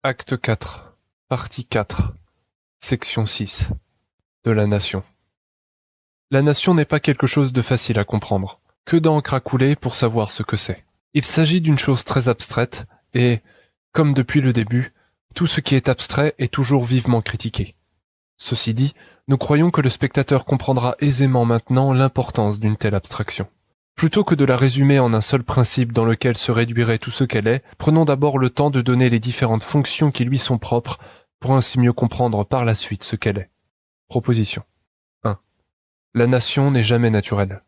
Acte 4, partie 4, section 6, de la nation. La nation n'est pas quelque chose de facile à comprendre, que d'encre à couler pour savoir ce que c'est. Il s'agit d'une chose très abstraite et, comme depuis le début, tout ce qui est abstrait est toujours vivement critiqué. Ceci dit, nous croyons que le spectateur comprendra aisément maintenant l'importance d'une telle abstraction. Plutôt que de la résumer en un seul principe dans lequel se réduirait tout ce qu'elle est, prenons d'abord le temps de donner les différentes fonctions qui lui sont propres pour ainsi mieux comprendre par la suite ce qu'elle est. Proposition 1. La nation n'est jamais naturelle.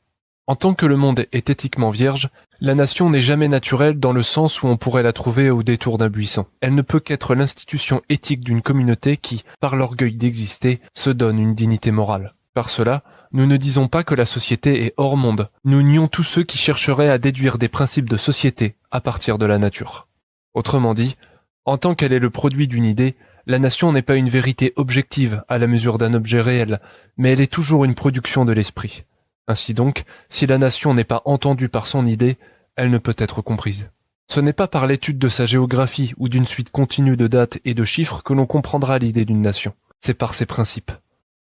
En tant que le monde est éthiquement vierge, la nation n'est jamais naturelle dans le sens où on pourrait la trouver au détour d'un buisson. Elle ne peut qu'être l'institution éthique d'une communauté qui, par l'orgueil d'exister, se donne une dignité morale. Par cela, nous ne disons pas que la société est hors monde. Nous nions tous ceux qui chercheraient à déduire des principes de société à partir de la nature. Autrement dit, en tant qu'elle est le produit d'une idée, la nation n'est pas une vérité objective à la mesure d'un objet réel, mais elle est toujours une production de l'esprit. Ainsi donc, si la nation n'est pas entendue par son idée, elle ne peut être comprise. Ce n'est pas par l'étude de sa géographie ou d'une suite continue de dates et de chiffres que l'on comprendra l'idée d'une nation. C'est par ses principes.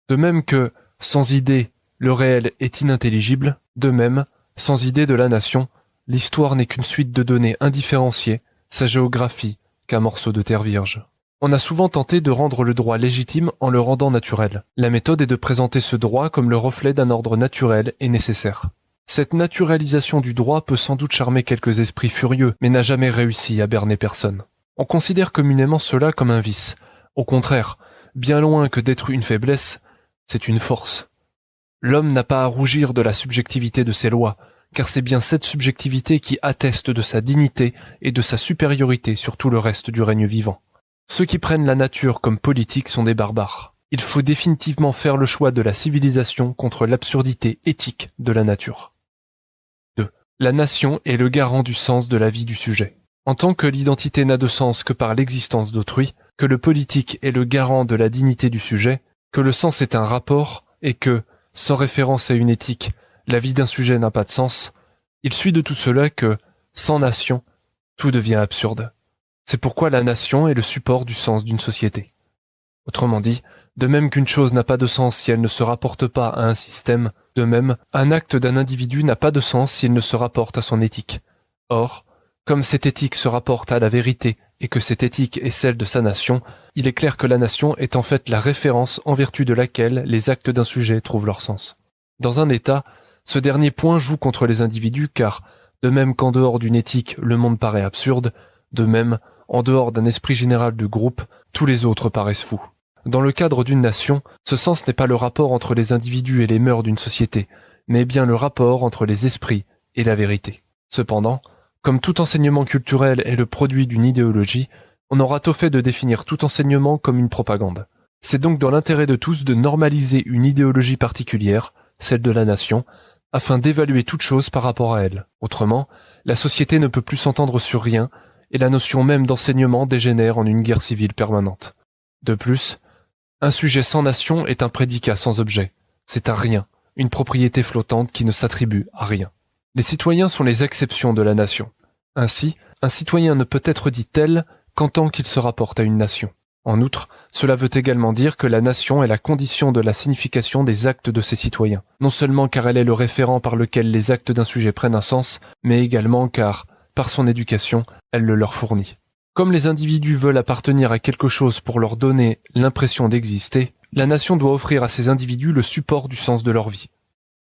De même que, sans idée, le réel est inintelligible, de même, sans idée de la nation, l'histoire n'est qu'une suite de données indifférenciées, sa géographie qu'un morceau de terre vierge. On a souvent tenté de rendre le droit légitime en le rendant naturel. La méthode est de présenter ce droit comme le reflet d'un ordre naturel et nécessaire. Cette naturalisation du droit peut sans doute charmer quelques esprits furieux, mais n'a jamais réussi à berner personne. On considère communément cela comme un vice. Au contraire, bien loin que d'être une faiblesse, c'est une force. L'homme n'a pas à rougir de la subjectivité de ses lois, car c'est bien cette subjectivité qui atteste de sa dignité et de sa supériorité sur tout le reste du règne vivant. Ceux qui prennent la nature comme politique sont des barbares. Il faut définitivement faire le choix de la civilisation contre l'absurdité éthique de la nature. 2. La nation est le garant du sens de la vie du sujet. En tant que l'identité n'a de sens que par l'existence d'autrui, que le politique est le garant de la dignité du sujet, que le sens est un rapport et que, sans référence à une éthique, la vie d'un sujet n'a pas de sens, il suit de tout cela que, sans nation, tout devient absurde. C'est pourquoi la nation est le support du sens d'une société. Autrement dit, de même qu'une chose n'a pas de sens si elle ne se rapporte pas à un système, de même, un acte d'un individu n'a pas de sens s'il ne se rapporte à son éthique. Or, comme cette éthique se rapporte à la vérité et que cette éthique est celle de sa nation, il est clair que la nation est en fait la référence en vertu de laquelle les actes d'un sujet trouvent leur sens. Dans un État, ce dernier point joue contre les individus car, de même qu'en dehors d'une éthique le monde paraît absurde, de même, en dehors d'un esprit général de groupe, tous les autres paraissent fous. Dans le cadre d'une nation, ce sens n'est pas le rapport entre les individus et les mœurs d'une société, mais bien le rapport entre les esprits et la vérité. Cependant, comme tout enseignement culturel est le produit d'une idéologie, on aura tôt fait de définir tout enseignement comme une propagande. C'est donc dans l'intérêt de tous de normaliser une idéologie particulière, celle de la nation, afin d'évaluer toute chose par rapport à elle. Autrement, la société ne peut plus s'entendre sur rien, et la notion même d'enseignement dégénère en une guerre civile permanente. De plus, un sujet sans nation est un prédicat sans objet. C'est un rien, une propriété flottante qui ne s'attribue à rien. Les citoyens sont les exceptions de la nation. Ainsi, un citoyen ne peut être dit tel qu'en tant qu'il se rapporte à une nation. En outre, cela veut également dire que la nation est la condition de la signification des actes de ses citoyens, non seulement car elle est le référent par lequel les actes d'un sujet prennent un sens, mais également car, par son éducation, elle le leur fournit. Comme les individus veulent appartenir à quelque chose pour leur donner l'impression d'exister, la nation doit offrir à ces individus le support du sens de leur vie.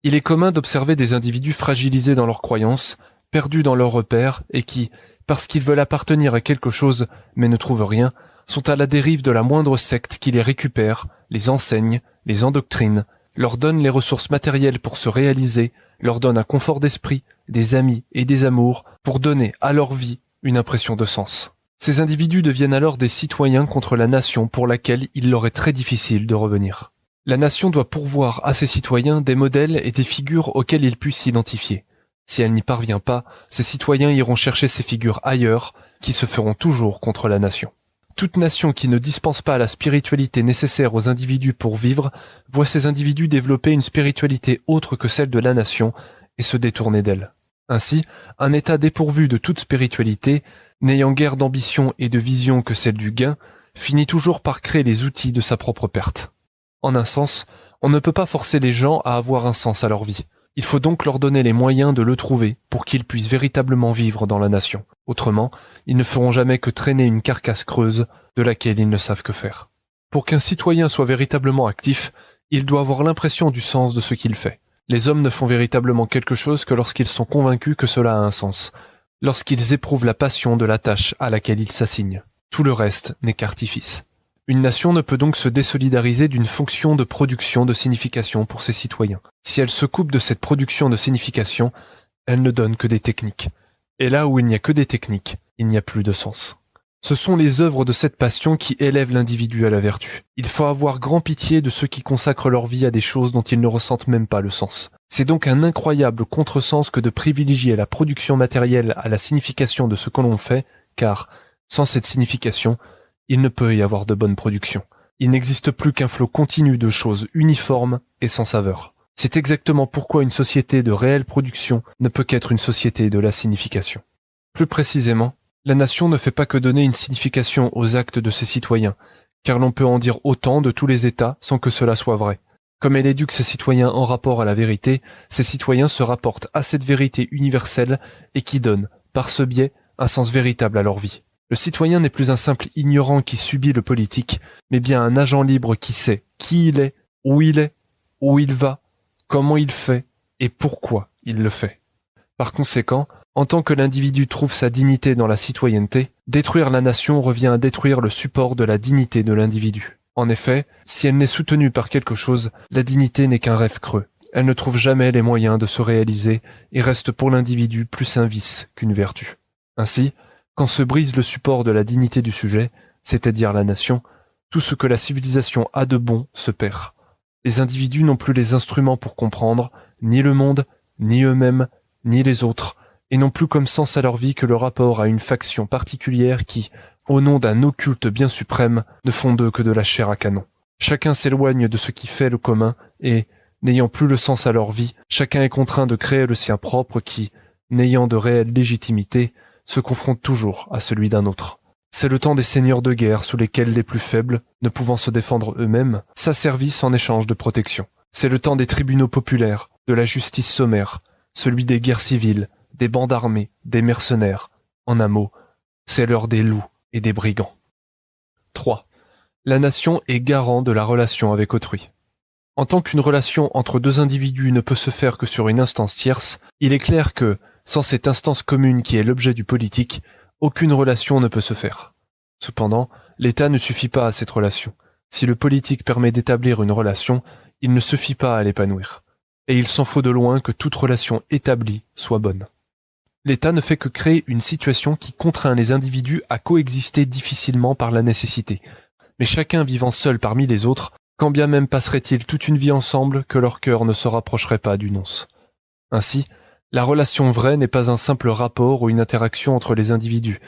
Il est commun d'observer des individus fragilisés dans leurs croyances, perdus dans leurs repères et qui, parce qu'ils veulent appartenir à quelque chose mais ne trouvent rien, sont à la dérive de la moindre secte qui les récupère, les enseigne, les endoctrine, leur donne les ressources matérielles pour se réaliser, leur donne un confort d'esprit, des amis et des amours pour donner à leur vie une impression de sens. Ces individus deviennent alors des citoyens contre la nation pour laquelle il leur est très difficile de revenir. La nation doit pourvoir à ses citoyens des modèles et des figures auxquelles ils puissent s'identifier. Si elle n'y parvient pas, ces citoyens iront chercher ces figures ailleurs, qui se feront toujours contre la nation. Toute nation qui ne dispense pas la spiritualité nécessaire aux individus pour vivre, voit ces individus développer une spiritualité autre que celle de la nation et se détourner d'elle. Ainsi, un État dépourvu de toute spiritualité n'ayant guère d'ambition et de vision que celle du gain, finit toujours par créer les outils de sa propre perte. En un sens, on ne peut pas forcer les gens à avoir un sens à leur vie. Il faut donc leur donner les moyens de le trouver pour qu'ils puissent véritablement vivre dans la nation. Autrement, ils ne feront jamais que traîner une carcasse creuse de laquelle ils ne savent que faire. Pour qu'un citoyen soit véritablement actif, il doit avoir l'impression du sens de ce qu'il fait. Les hommes ne font véritablement quelque chose que lorsqu'ils sont convaincus que cela a un sens, lorsqu'ils éprouvent la passion de la tâche à laquelle ils s'assignent. Tout le reste n'est qu'artifice. Une nation ne peut donc se désolidariser d'une fonction de production de signification pour ses citoyens. Si elle se coupe de cette production de signification, elle ne donne que des techniques. Et là où il n'y a que des techniques, il n'y a plus de sens. Ce sont les œuvres de cette passion qui élèvent l'individu à la vertu. Il faut avoir grand pitié de ceux qui consacrent leur vie à des choses dont ils ne ressentent même pas le sens. C'est donc un incroyable contresens que de privilégier la production matérielle à la signification de ce que l'on fait, car, sans cette signification, il ne peut y avoir de bonne production. Il n'existe plus qu'un flot continu de choses uniformes et sans saveur. C'est exactement pourquoi une société de réelle production ne peut qu'être une société de la signification. Plus précisément, la nation ne fait pas que donner une signification aux actes de ses citoyens, car l'on peut en dire autant de tous les États sans que cela soit vrai. Comme elle éduque ses citoyens en rapport à la vérité, ses citoyens se rapportent à cette vérité universelle et qui donne, par ce biais, un sens véritable à leur vie. Le citoyen n'est plus un simple ignorant qui subit le politique, mais bien un agent libre qui sait qui il est, où il va, comment il fait et pourquoi il le fait. Par conséquent, en tant que l'individu trouve sa dignité dans la citoyenneté, détruire la nation revient à détruire le support de la dignité de l'individu. En effet, si elle n'est soutenue par quelque chose, la dignité n'est qu'un rêve creux. Elle ne trouve jamais les moyens de se réaliser et reste pour l'individu plus un vice qu'une vertu. Ainsi, quand se brise le support de la dignité du sujet, c'est-à-dire la nation, tout ce que la civilisation a de bon se perd. Les individus n'ont plus les instruments pour comprendre, ni le monde, ni eux-mêmes, ni les autres, et n'ont plus comme sens à leur vie que le rapport à une faction particulière qui, au nom d'un occulte bien suprême, ne font d'eux que de la chair à canon. Chacun s'éloigne de ce qui fait le commun, et, n'ayant plus le sens à leur vie, chacun est contraint de créer le sien propre qui, n'ayant de réelle légitimité, se confronte toujours à celui d'un autre. C'est le temps des seigneurs de guerre sous lesquels les plus faibles, ne pouvant se défendre eux-mêmes, s'asservissent en échange de protection. C'est le temps des tribunaux populaires, de la justice sommaire, celui des guerres civiles, des bandes armées, des mercenaires. En un mot, c'est l'heure des loups et des brigands. 3. La nation est garant de la relation avec autrui. En tant qu'une relation entre deux individus ne peut se faire que sur une instance tierce, il est clair que, sans cette instance commune qui est l'objet du politique, aucune relation ne peut se faire. Cependant, l'État ne suffit pas à cette relation. Si le politique permet d'établir une relation, il ne suffit pas à l'épanouir. Et il s'en faut de loin que toute relation établie soit bonne. L'État ne fait que créer une situation qui contraint les individus à coexister difficilement par la nécessité. Mais chacun vivant seul parmi les autres, quand bien même passeraient-ils toute une vie ensemble, que leur cœur ne se rapprocherait pas du nonce. Ainsi, la relation vraie n'est pas un simple rapport ou une interaction entre les individus,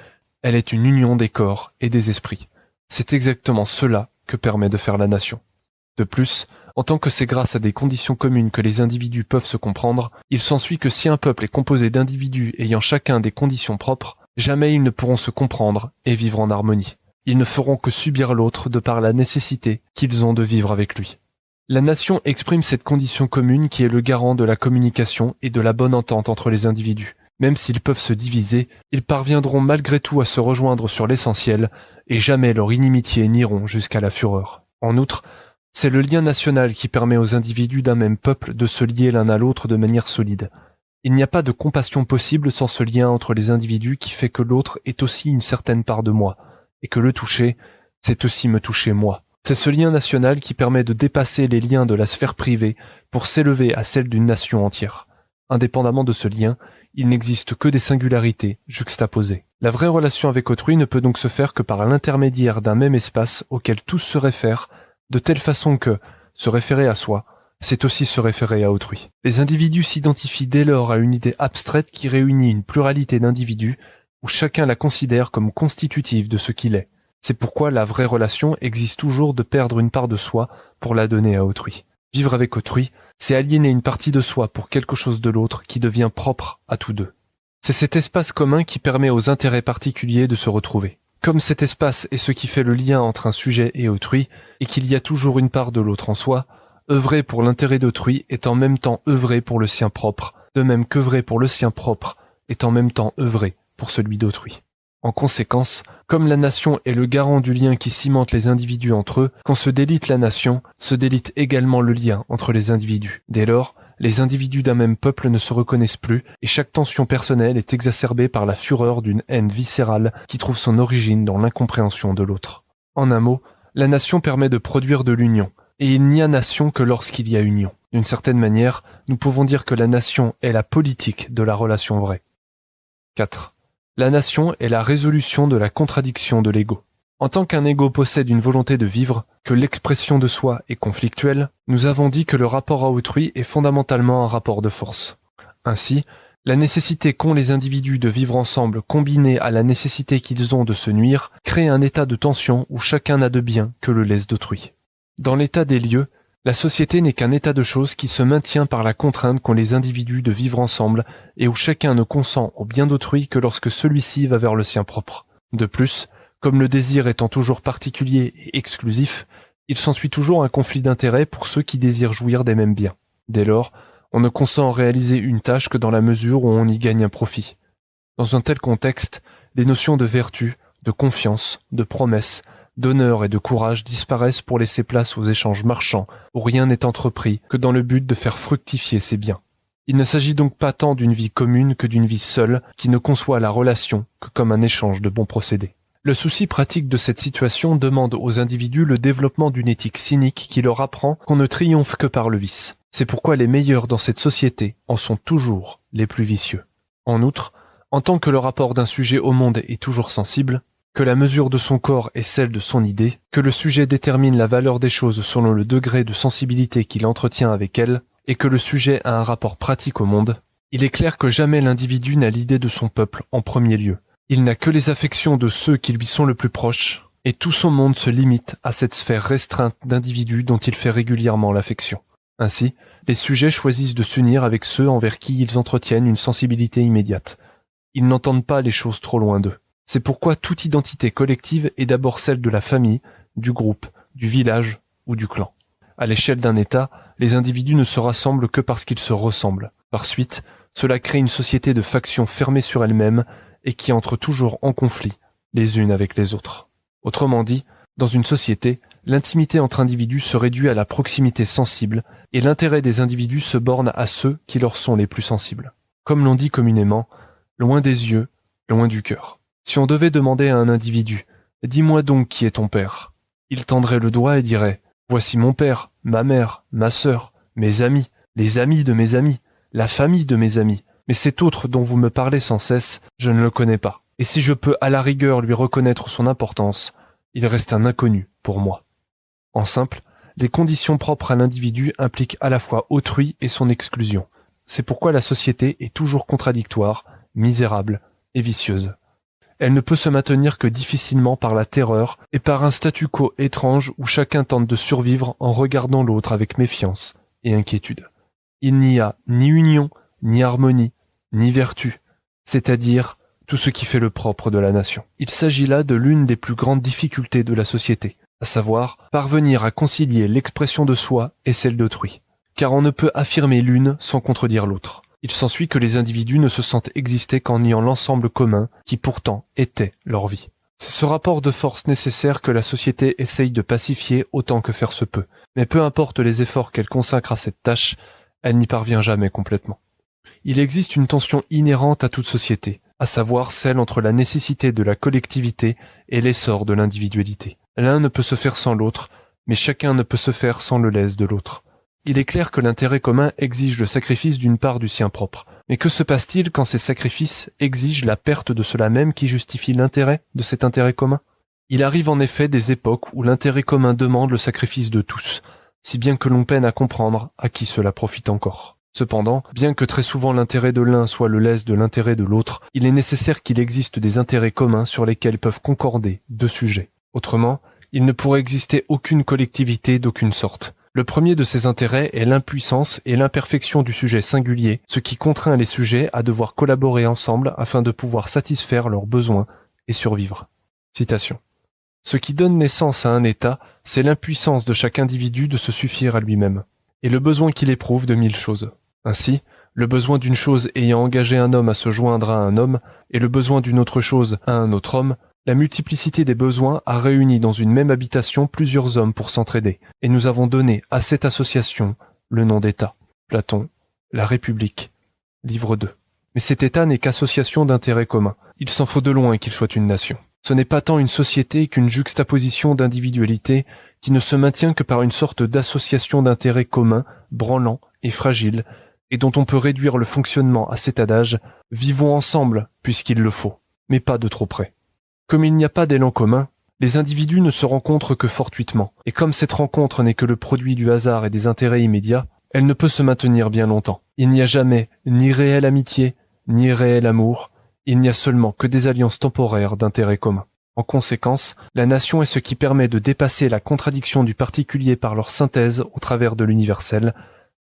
elle est une union des corps et des esprits. C'est exactement cela que permet de faire la nation. De plus, en tant que c'est grâce à des conditions communes que les individus peuvent se comprendre, il s'ensuit que si un peuple est composé d'individus ayant chacun des conditions propres, jamais ils ne pourront se comprendre et vivre en harmonie. Ils ne feront que subir l'autre de par la nécessité qu'ils ont de vivre avec lui. La nation exprime cette condition commune qui est le garant de la communication et de la bonne entente entre les individus. Même s'ils peuvent se diviser, ils parviendront malgré tout à se rejoindre sur l'essentiel, et jamais leur inimitié n'iront jusqu'à la fureur. En outre, c'est le lien national qui permet aux individus d'un même peuple de se lier l'un à l'autre de manière solide. Il n'y a pas de compassion possible sans ce lien entre les individus qui fait que l'autre est aussi une certaine part de moi, et que le toucher, c'est aussi me toucher moi. C'est ce lien national qui permet de dépasser les liens de la sphère privée pour s'élever à celle d'une nation entière. Indépendamment de ce lien, il n'existe que des singularités juxtaposées. La vraie relation avec autrui ne peut donc se faire que par l'intermédiaire d'un même espace auquel tous se réfèrent, de telle façon que, se référer à soi, c'est aussi se référer à autrui. Les individus s'identifient dès lors à une idée abstraite qui réunit une pluralité d'individus, où chacun la considère comme constitutive de ce qu'il est. C'est pourquoi la vraie relation existe toujours de perdre une part de soi pour la donner à autrui. Vivre avec autrui, c'est aliéner une partie de soi pour quelque chose de l'autre qui devient propre à tous deux. C'est cet espace commun qui permet aux intérêts particuliers de se retrouver. Comme cet espace est ce qui fait le lien entre un sujet et autrui, et qu'il y a toujours une part de l'autre en soi, œuvrer pour l'intérêt d'autrui est en même temps œuvrer pour le sien propre, de même qu'œuvrer pour le sien propre est en même temps œuvrer pour celui d'autrui. En conséquence, comme la nation est le garant du lien qui cimente les individus entre eux, quand se délite la nation, se délite également le lien entre les individus. Dès lors, les individus d'un même peuple ne se reconnaissent plus, et chaque tension personnelle est exacerbée par la fureur d'une haine viscérale qui trouve son origine dans l'incompréhension de l'autre. En un mot, la nation permet de produire de l'union, et il n'y a nation que lorsqu'il y a union. D'une certaine manière, nous pouvons dire que la nation est la politique de la relation vraie. 4. La nation est la résolution de la contradiction de l'ego. En tant qu'un ego possède une volonté de vivre, que l'expression de soi est conflictuelle, nous avons dit que le rapport à autrui est fondamentalement un rapport de force. Ainsi, la nécessité qu'ont les individus de vivre ensemble combinée à la nécessité qu'ils ont de se nuire crée un état de tension où chacun n'a de bien que le lèse d'autrui. Dans l'état des lieux, la société n'est qu'un état de choses qui se maintient par la contrainte qu'ont les individus de vivre ensemble et où chacun ne consent au bien d'autrui que lorsque celui-ci va vers le sien propre. De plus, comme le désir étant toujours particulier et exclusif, il s'ensuit toujours un conflit d'intérêts pour ceux qui désirent jouir des mêmes biens. Dès lors, on ne consent à réaliser une tâche que dans la mesure où on y gagne un profit. Dans un tel contexte, les notions de vertu, de confiance, de promesse, d'honneur et de courage disparaissent pour laisser place aux échanges marchands où rien n'est entrepris que dans le but de faire fructifier ses biens. Il ne s'agit donc pas tant d'une vie commune que d'une vie seule qui ne conçoit la relation que comme un échange de bons procédés. Le souci pratique de cette situation demande aux individus le développement d'une éthique cynique qui leur apprend qu'on ne triomphe que par le vice. C'est pourquoi les meilleurs dans cette société en sont toujours les plus vicieux. En outre, en tant que le rapport d'un sujet au monde est toujours sensible, que la mesure de son corps est celle de son idée, que le sujet détermine la valeur des choses selon le degré de sensibilité qu'il entretient avec elles, et que le sujet a un rapport pratique au monde, il est clair que jamais l'individu n'a l'idée de son peuple en premier lieu. Il n'a que les affections de ceux qui lui sont le plus proches, et tout son monde se limite à cette sphère restreinte d'individus dont il fait régulièrement l'affection. Ainsi, les sujets choisissent de s'unir avec ceux envers qui ils entretiennent une sensibilité immédiate. Ils n'entendent pas les choses trop loin d'eux. C'est pourquoi toute identité collective est d'abord celle de la famille, du groupe, du village ou du clan. À l'échelle d'un État, les individus ne se rassemblent que parce qu'ils se ressemblent. Par suite, cela crée une société de factions fermées sur elles-mêmes et qui entrent toujours en conflit, les unes avec les autres. Autrement dit, dans une société, l'intimité entre individus se réduit à la proximité sensible et l'intérêt des individus se borne à ceux qui leur sont les plus sensibles. Comme l'on dit communément, loin des yeux, loin du cœur. Si on devait demander à un individu « Dis-moi donc qui est ton père ?» il tendrait le doigt et dirait « Voici mon père, ma mère, ma sœur, mes amis, les amis de mes amis, la famille de mes amis. Mais cet autre dont vous me parlez sans cesse, je ne le connais pas. Et si je peux à la rigueur lui reconnaître son importance, il reste un inconnu pour moi. » En simple, les conditions propres à l'individu impliquent à la fois autrui et son exclusion. C'est pourquoi la société est toujours contradictoire, misérable et vicieuse. Elle ne peut se maintenir que difficilement par la terreur et par un statu quo étrange où chacun tente de survivre en regardant l'autre avec méfiance et inquiétude. Il n'y a ni union, ni harmonie, ni vertu, c'est-à-dire tout ce qui fait le propre de la nation. Il s'agit là de l'une des plus grandes difficultés de la société, à savoir parvenir à concilier l'expression de soi et celle d'autrui. Car on ne peut affirmer l'une sans contredire l'autre. Il s'ensuit que les individus ne se sentent exister qu'en niant l'ensemble commun qui pourtant était leur vie. C'est ce rapport de force nécessaire que la société essaye de pacifier autant que faire se peut. Mais peu importe les efforts qu'elle consacre à cette tâche, elle n'y parvient jamais complètement. Il existe une tension inhérente à toute société, à savoir celle entre la nécessité de la collectivité et l'essor de l'individualité. L'un ne peut se faire sans l'autre, mais chacun ne peut se faire sans le lèse de l'autre. Il est clair que l'intérêt commun exige le sacrifice d'une part du sien propre. Mais que se passe-t-il quand ces sacrifices exigent la perte de cela même qui justifie l'intérêt de cet intérêt commun ? Il arrive en effet des époques où l'intérêt commun demande le sacrifice de tous, si bien que l'on peine à comprendre à qui cela profite encore. Cependant, bien que très souvent l'intérêt de l'un soit le lèse de l'intérêt de l'autre, il est nécessaire qu'il existe des intérêts communs sur lesquels peuvent concorder deux sujets. Autrement, il ne pourrait exister aucune collectivité d'aucune sorte. Le premier de ces intérêts est l'impuissance et l'imperfection du sujet singulier, ce qui contraint les sujets à devoir collaborer ensemble afin de pouvoir satisfaire leurs besoins et survivre. Citation. Ce qui donne naissance à un État, c'est l'impuissance de chaque individu de se suffire à lui-même, et le besoin qu'il éprouve de 1000 choses. Ainsi, le besoin d'une chose ayant engagé un homme à se joindre à un homme, et le besoin d'une autre chose à un autre homme, la multiplicité des besoins a réuni dans une même habitation plusieurs hommes pour s'entraider, et nous avons donné à cette association le nom d'État. Platon, La République, livre 2. Mais cet État n'est qu'association d'intérêts communs. Il s'en faut de loin qu'il soit une nation. Ce n'est pas tant une société qu'une juxtaposition d'individualité qui ne se maintient que par une sorte d'association d'intérêts communs, branlant et fragile, et dont on peut réduire le fonctionnement à cet adage « vivons ensemble puisqu'il le faut », mais pas de trop près. Comme il n'y a pas d'élan commun, les individus ne se rencontrent que fortuitement, et comme cette rencontre n'est que le produit du hasard et des intérêts immédiats, elle ne peut se maintenir bien longtemps. Il n'y a jamais ni réelle amitié, ni réel amour, il n'y a seulement que des alliances temporaires d'intérêts communs. En conséquence, la nation est ce qui permet de dépasser la contradiction du particulier par leur synthèse au travers de l'universel,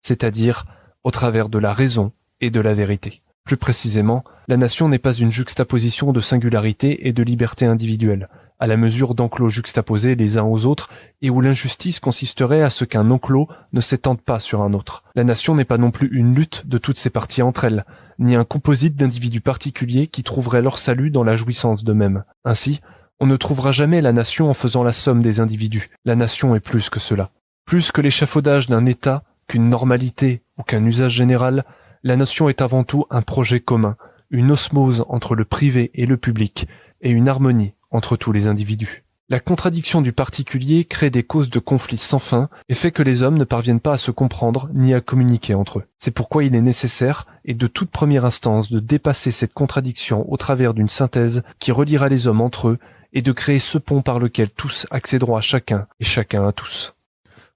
c'est-à-dire au travers de la raison et de la vérité. Plus précisément, la nation n'est pas une juxtaposition de singularité et de liberté individuelle, à la mesure d'enclos juxtaposés les uns aux autres et où l'injustice consisterait à ce qu'un enclos ne s'étende pas sur un autre. La nation n'est pas non plus une lutte de toutes ses parties entre elles, ni un composite d'individus particuliers qui trouveraient leur salut dans la jouissance d'eux-mêmes. Ainsi, on ne trouvera jamais la nation en faisant la somme des individus. La nation est plus que cela. Plus que l'échafaudage d'un État, qu'une normalité ou qu'un usage général, la nation est avant tout un projet commun, une osmose entre le privé et le public, et une harmonie entre tous les individus. La contradiction du particulier crée des causes de conflits sans fin et fait que les hommes ne parviennent pas à se comprendre ni à communiquer entre eux. C'est pourquoi il est nécessaire, et de toute première instance, de dépasser cette contradiction au travers d'une synthèse qui reliera les hommes entre eux et de créer ce pont par lequel tous accéderont à chacun et chacun à tous.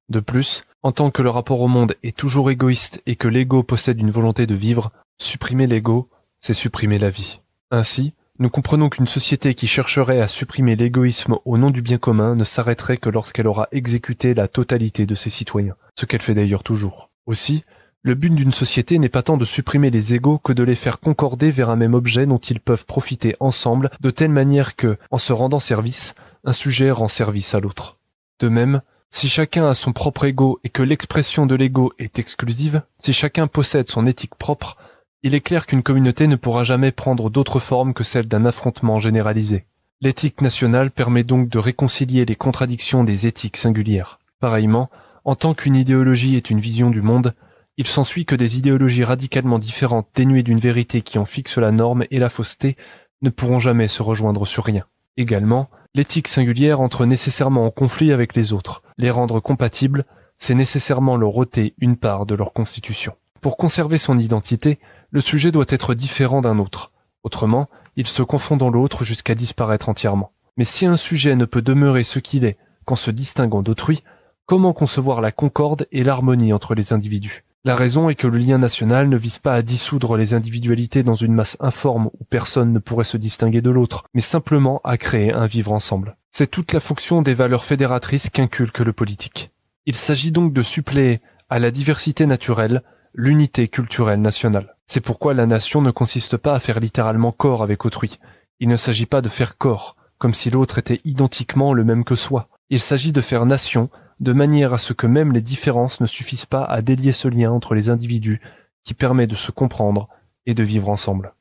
De plus, en tant que le rapport au monde est toujours égoïste et que l'ego possède une volonté de vivre, supprimer l'ego, c'est supprimer la vie. Ainsi, nous comprenons qu'une société qui chercherait à supprimer l'égoïsme au nom du bien commun ne s'arrêterait que lorsqu'elle aura exécuté la totalité de ses citoyens, ce qu'elle fait d'ailleurs toujours. Aussi, le but d'une société n'est pas tant de supprimer les égos que de les faire concorder vers un même objet dont ils peuvent profiter ensemble de telle manière que, en se rendant service, un sujet rend service à l'autre. De même, si chacun a son propre ego et que l'expression de l'ego est exclusive, si chacun possède son éthique propre, il est clair qu'une communauté ne pourra jamais prendre d'autre forme que celle d'un affrontement généralisé. L'éthique nationale permet donc de réconcilier les contradictions des éthiques singulières. Pareillement, en tant qu'une idéologie est une vision du monde, il s'ensuit que des idéologies radicalement différentes dénuées d'une vérité qui en fixe la norme et la fausseté ne pourront jamais se rejoindre sur rien. Également, l'éthique singulière entre nécessairement en conflit avec les autres. Les rendre compatibles, c'est nécessairement leur ôter une part de leur constitution. Pour conserver son identité, le sujet doit être différent d'un autre. Autrement, il se confond dans l'autre jusqu'à disparaître entièrement. Mais si un sujet ne peut demeurer ce qu'il est qu'en se distinguant d'autrui, comment concevoir la concorde et l'harmonie entre les individus ? La raison est que le lien national ne vise pas à dissoudre les individualités dans une masse informe où personne ne pourrait se distinguer de l'autre, mais simplement à créer un vivre ensemble. C'est toute la fonction des valeurs fédératrices qu'inculque le politique. Il s'agit donc de suppléer à la diversité naturelle l'unité culturelle nationale. C'est pourquoi la nation ne consiste pas à faire littéralement corps avec autrui. Il ne s'agit pas de faire corps, comme si l'autre était identiquement le même que soi. Il s'agit de faire nation, de manière à ce que même les différences ne suffisent pas à délier ce lien entre les individus qui permet de se comprendre et de vivre ensemble.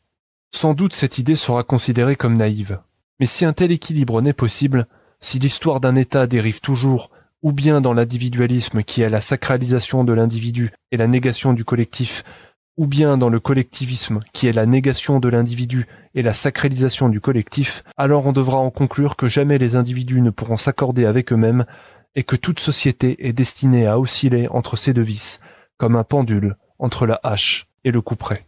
Sans doute cette idée sera considérée comme naïve. Mais si un tel équilibre n'est possible, si l'histoire d'un État dérive toujours ou bien dans l'individualisme qui est la sacralisation de l'individu et la négation du collectif, ou bien dans le collectivisme qui est la négation de l'individu et la sacralisation du collectif, alors on devra en conclure que jamais les individus ne pourront s'accorder avec eux-mêmes et que toute société est destinée à osciller entre ces deux vices, comme un pendule entre la hache et le couperet.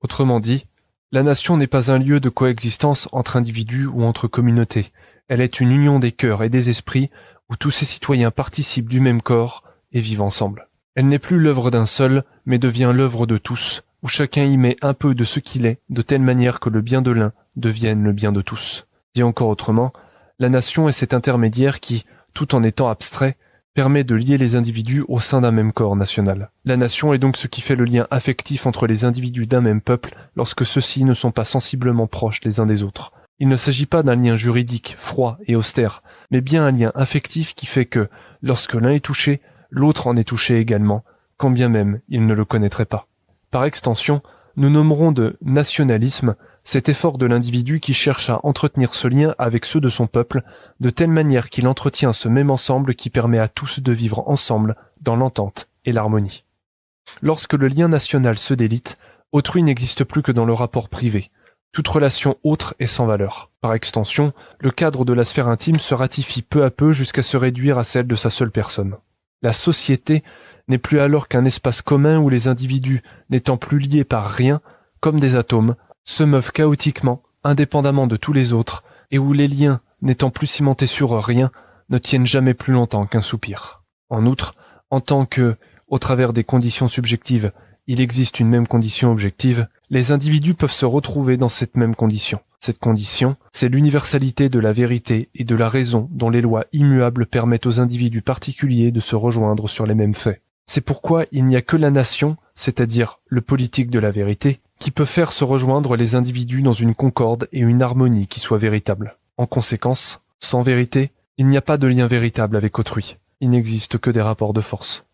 Autrement dit, la nation n'est pas un lieu de coexistence entre individus ou entre communautés, elle est une union des cœurs et des esprits où tous ses citoyens participent du même corps et vivent ensemble. Elle n'est plus l'œuvre d'un seul, mais devient l'œuvre de tous, où chacun y met un peu de ce qu'il est, de telle manière que le bien de l'un devienne le bien de tous. Dit encore autrement, la nation est cet intermédiaire qui, tout en étant abstrait, permet de lier les individus au sein d'un même corps national. La nation est donc ce qui fait le lien affectif entre les individus d'un même peuple lorsque ceux-ci ne sont pas sensiblement proches les uns des autres. Il ne s'agit pas d'un lien juridique, froid et austère, mais bien un lien affectif qui fait que, lorsque l'un est touché, l'autre en est touché également, quand bien même il ne le connaîtrait pas. Par extension, nous nommerons de nationalisme cet effort de l'individu qui cherche à entretenir ce lien avec ceux de son peuple, de telle manière qu'il entretient ce même ensemble qui permet à tous de vivre ensemble dans l'entente et l'harmonie. Lorsque le lien national se délite, autrui n'existe plus que dans le rapport privé. Toute relation autre est sans valeur. Par extension, le cadre de la sphère intime se ratifie peu à peu jusqu'à se réduire à celle de sa seule personne. La société n'est plus alors qu'un espace commun où les individus, n'étant plus liés par rien, comme des atomes, se meuvent chaotiquement, indépendamment de tous les autres, et où les liens, n'étant plus cimentés sur rien, ne tiennent jamais plus longtemps qu'un soupir. En outre, en tant que, au travers des conditions subjectives, il existe une même condition objective, les individus peuvent se retrouver dans cette même condition. Cette condition, c'est l'universalité de la vérité et de la raison dont les lois immuables permettent aux individus particuliers de se rejoindre sur les mêmes faits. C'est pourquoi il n'y a que la nation, c'est-à-dire le politique de la vérité, qui peut faire se rejoindre les individus dans une concorde et une harmonie qui soient véritables. En conséquence, sans vérité, il n'y a pas de lien véritable avec autrui. Il n'existe que des rapports de force.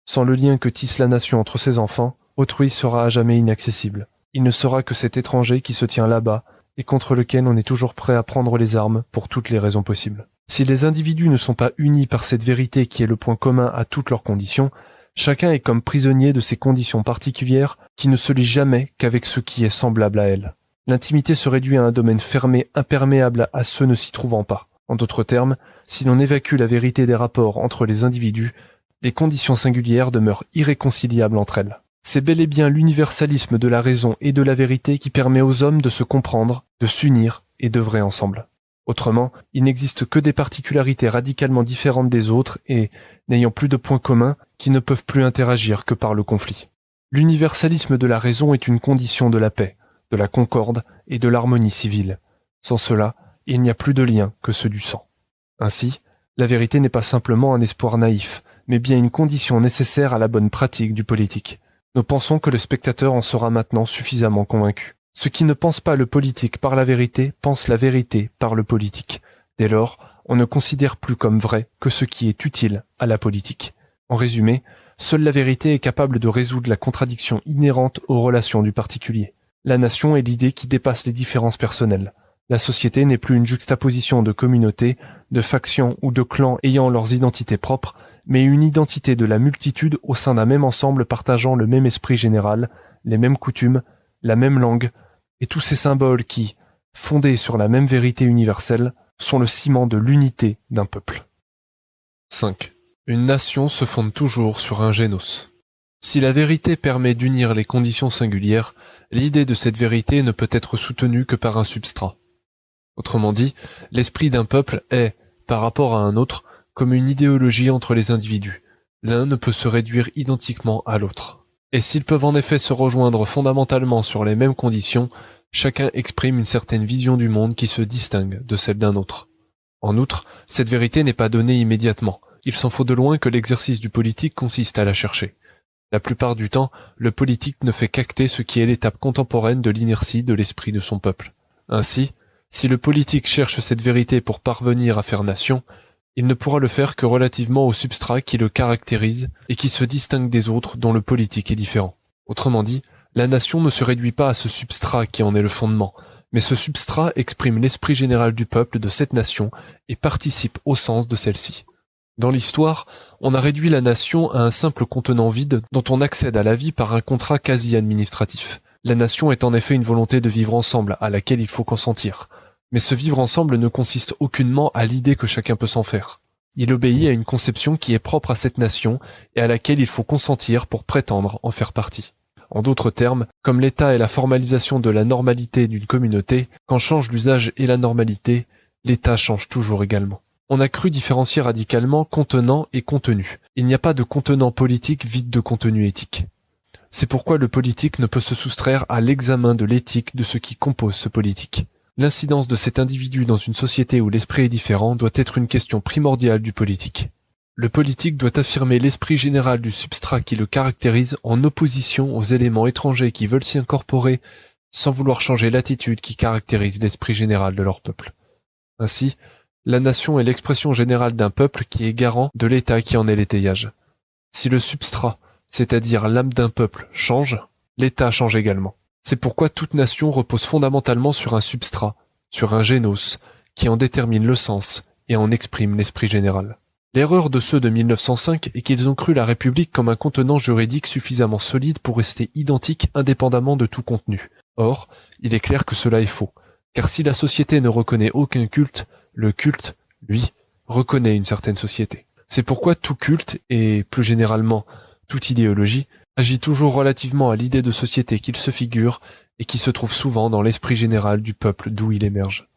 Sans le lien que tisse la nation entre ses enfants, autrui sera à jamais inaccessible. Il ne sera que cet étranger qui se tient là-bas et contre lequel on est toujours prêt à prendre les armes pour toutes les raisons possibles. Si les individus ne sont pas unis par cette vérité qui est le point commun à toutes leurs conditions, chacun est comme prisonnier de ces conditions particulières qui ne se lient jamais qu'avec ce qui est semblable à elles. L'intimité se réduit à un domaine fermé, imperméable à ceux ne s'y trouvant pas. En d'autres termes, si l'on évacue la vérité des rapports entre les individus, les conditions singulières demeurent irréconciliables entre elles. C'est bel et bien l'universalisme de la raison et de la vérité qui permet aux hommes de se comprendre, de s'unir et d'œuvrer ensemble. Autrement, il n'existe que des particularités radicalement différentes des autres et, n'ayant plus de points communs, qui ne peuvent plus interagir que par le conflit. L'universalisme de la raison est une condition de la paix, de la concorde et de l'harmonie civile. Sans cela, il n'y a plus de lien que ceux du sang. Ainsi, la vérité n'est pas simplement un espoir naïf, mais bien une condition nécessaire à la bonne pratique du politique. Nous pensons que le spectateur en sera maintenant suffisamment convaincu. Ceux qui ne pensent pas le politique par la vérité pensent la vérité par le politique. Dès lors, on ne considère plus comme vrai que ce qui est utile à la politique. En résumé, seule la vérité est capable de résoudre la contradiction inhérente aux relations du particulier. La nation est l'idée qui dépasse les différences personnelles. La société n'est plus une juxtaposition de communautés, de factions ou de clans ayant leurs identités propres, mais une identité de la multitude au sein d'un même ensemble partageant le même esprit général, les mêmes coutumes, la même langue, et tous ces symboles qui, fondés sur la même vérité universelle, sont le ciment de l'unité d'un peuple. 5. Une nation se fonde toujours sur un génos. Si la vérité permet d'unir les conditions singulières, l'idée de cette vérité ne peut être soutenue que par un substrat. Autrement dit, l'esprit d'un peuple est, par rapport à un autre, comme une idéologie entre les individus. L'un ne peut se réduire identiquement à l'autre. Et s'ils peuvent en effet se rejoindre fondamentalement sur les mêmes conditions, chacun exprime une certaine vision du monde qui se distingue de celle d'un autre. En outre, cette vérité n'est pas donnée immédiatement. Il s'en faut de loin que l'exercice du politique consiste à la chercher. La plupart du temps, le politique ne fait qu'acter ce qui est l'étape contemporaine de l'inertie de l'esprit de son peuple. Ainsi, si le politique cherche cette vérité pour parvenir à faire nation, il ne pourra le faire que relativement au substrat qui le caractérise et qui se distingue des autres dont le politique est différent. Autrement dit, la nation ne se réduit pas à ce substrat qui en est le fondement, mais ce substrat exprime l'esprit général du peuple de cette nation et participe au sens de celle-ci. Dans l'histoire, on a réduit la nation à un simple contenant vide dont on accède à la vie par un contrat quasi administratif. La nation est en effet une volonté de vivre ensemble à laquelle il faut consentir. Mais ce vivre ensemble ne consiste aucunement à l'idée que chacun peut s'en faire. Il obéit à une conception qui est propre à cette nation et à laquelle il faut consentir pour prétendre en faire partie. En d'autres termes, comme l'État est la formalisation de la normalité d'une communauté, quand change l'usage et la normalité, l'État change toujours également. On a cru différencier radicalement contenant et contenu. Il n'y a pas de contenant politique vide de contenu éthique. C'est pourquoi le politique ne peut se soustraire à l'examen de l'éthique de ce qui compose ce politique. L'incidence de cet individu dans une société où l'esprit est différent doit être une question primordiale du politique. Le politique doit affirmer l'esprit général du substrat qui le caractérise en opposition aux éléments étrangers qui veulent s'y incorporer sans vouloir changer l'attitude qui caractérise l'esprit général de leur peuple. Ainsi, la nation est l'expression générale d'un peuple qui est garant de l'État qui en est l'étayage. Si le substrat, c'est-à-dire l'âme d'un peuple, change, l'État change également. C'est pourquoi toute nation repose fondamentalement sur un substrat, sur un génos, qui en détermine le sens et en exprime l'esprit général. L'erreur de ceux de 1905 est qu'ils ont cru la République comme un contenant juridique suffisamment solide pour rester identique indépendamment de tout contenu. Or, il est clair que cela est faux, car si la société ne reconnaît aucun culte, le culte, lui, reconnaît une certaine société. C'est pourquoi tout culte, et plus généralement toute idéologie, agit toujours relativement à l'idée de société qu'il se figure et qui se trouve souvent dans l'esprit général du peuple d'où il émerge.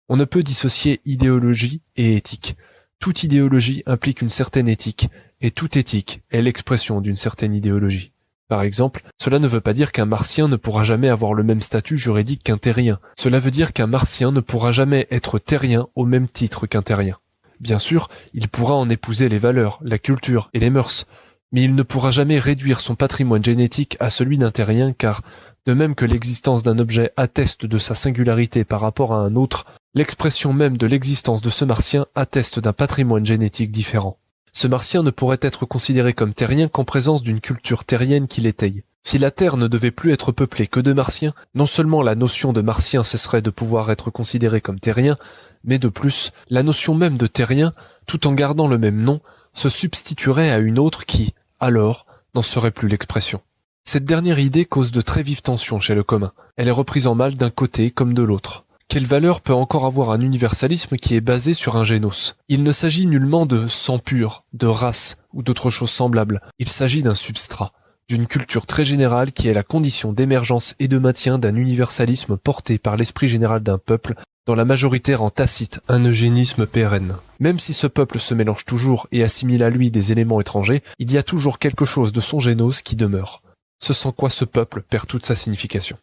On ne peut dissocier idéologie et éthique. Toute idéologie implique une certaine éthique, et toute éthique est l'expression d'une certaine idéologie. Par exemple, cela ne veut pas dire qu'un martien ne pourra jamais avoir le même statut juridique qu'un terrien. Cela veut dire qu'un martien ne pourra jamais être terrien au même titre qu'un terrien. Bien sûr, il pourra en épouser les valeurs, la culture et les mœurs, mais il ne pourra jamais réduire son patrimoine génétique à celui d'un terrien car, de même que l'existence d'un objet atteste de sa singularité par rapport à un autre, l'expression même de l'existence de ce martien atteste d'un patrimoine génétique différent. Ce martien ne pourrait être considéré comme terrien qu'en présence d'une culture terrienne qui l'étaye. Si la Terre ne devait plus être peuplée que de martiens, non seulement la notion de martien cesserait de pouvoir être considérée comme terrien, mais de plus, la notion même de terrien, tout en gardant le même nom, se substituerait à une autre qui, alors, n'en serait plus l'expression. Cette dernière idée cause de très vives tensions chez le commun. Elle est reprise en mal d'un côté comme de l'autre. Quelle valeur peut encore avoir un universalisme qui est basé sur un génos? Il ne s'agit nullement de sang pur, de race ou d'autre chose semblable. Il s'agit d'un substrat, d'une culture très générale qui est la condition d'émergence et de maintien d'un universalisme porté par l'esprit général d'un peuple, dont la majorité rend tacite un eugénisme pérenne. Même si ce peuple se mélange toujours et assimile à lui des éléments étrangers, il y a toujours quelque chose de son génos qui demeure. Ce sans quoi ce peuple perd toute sa signification.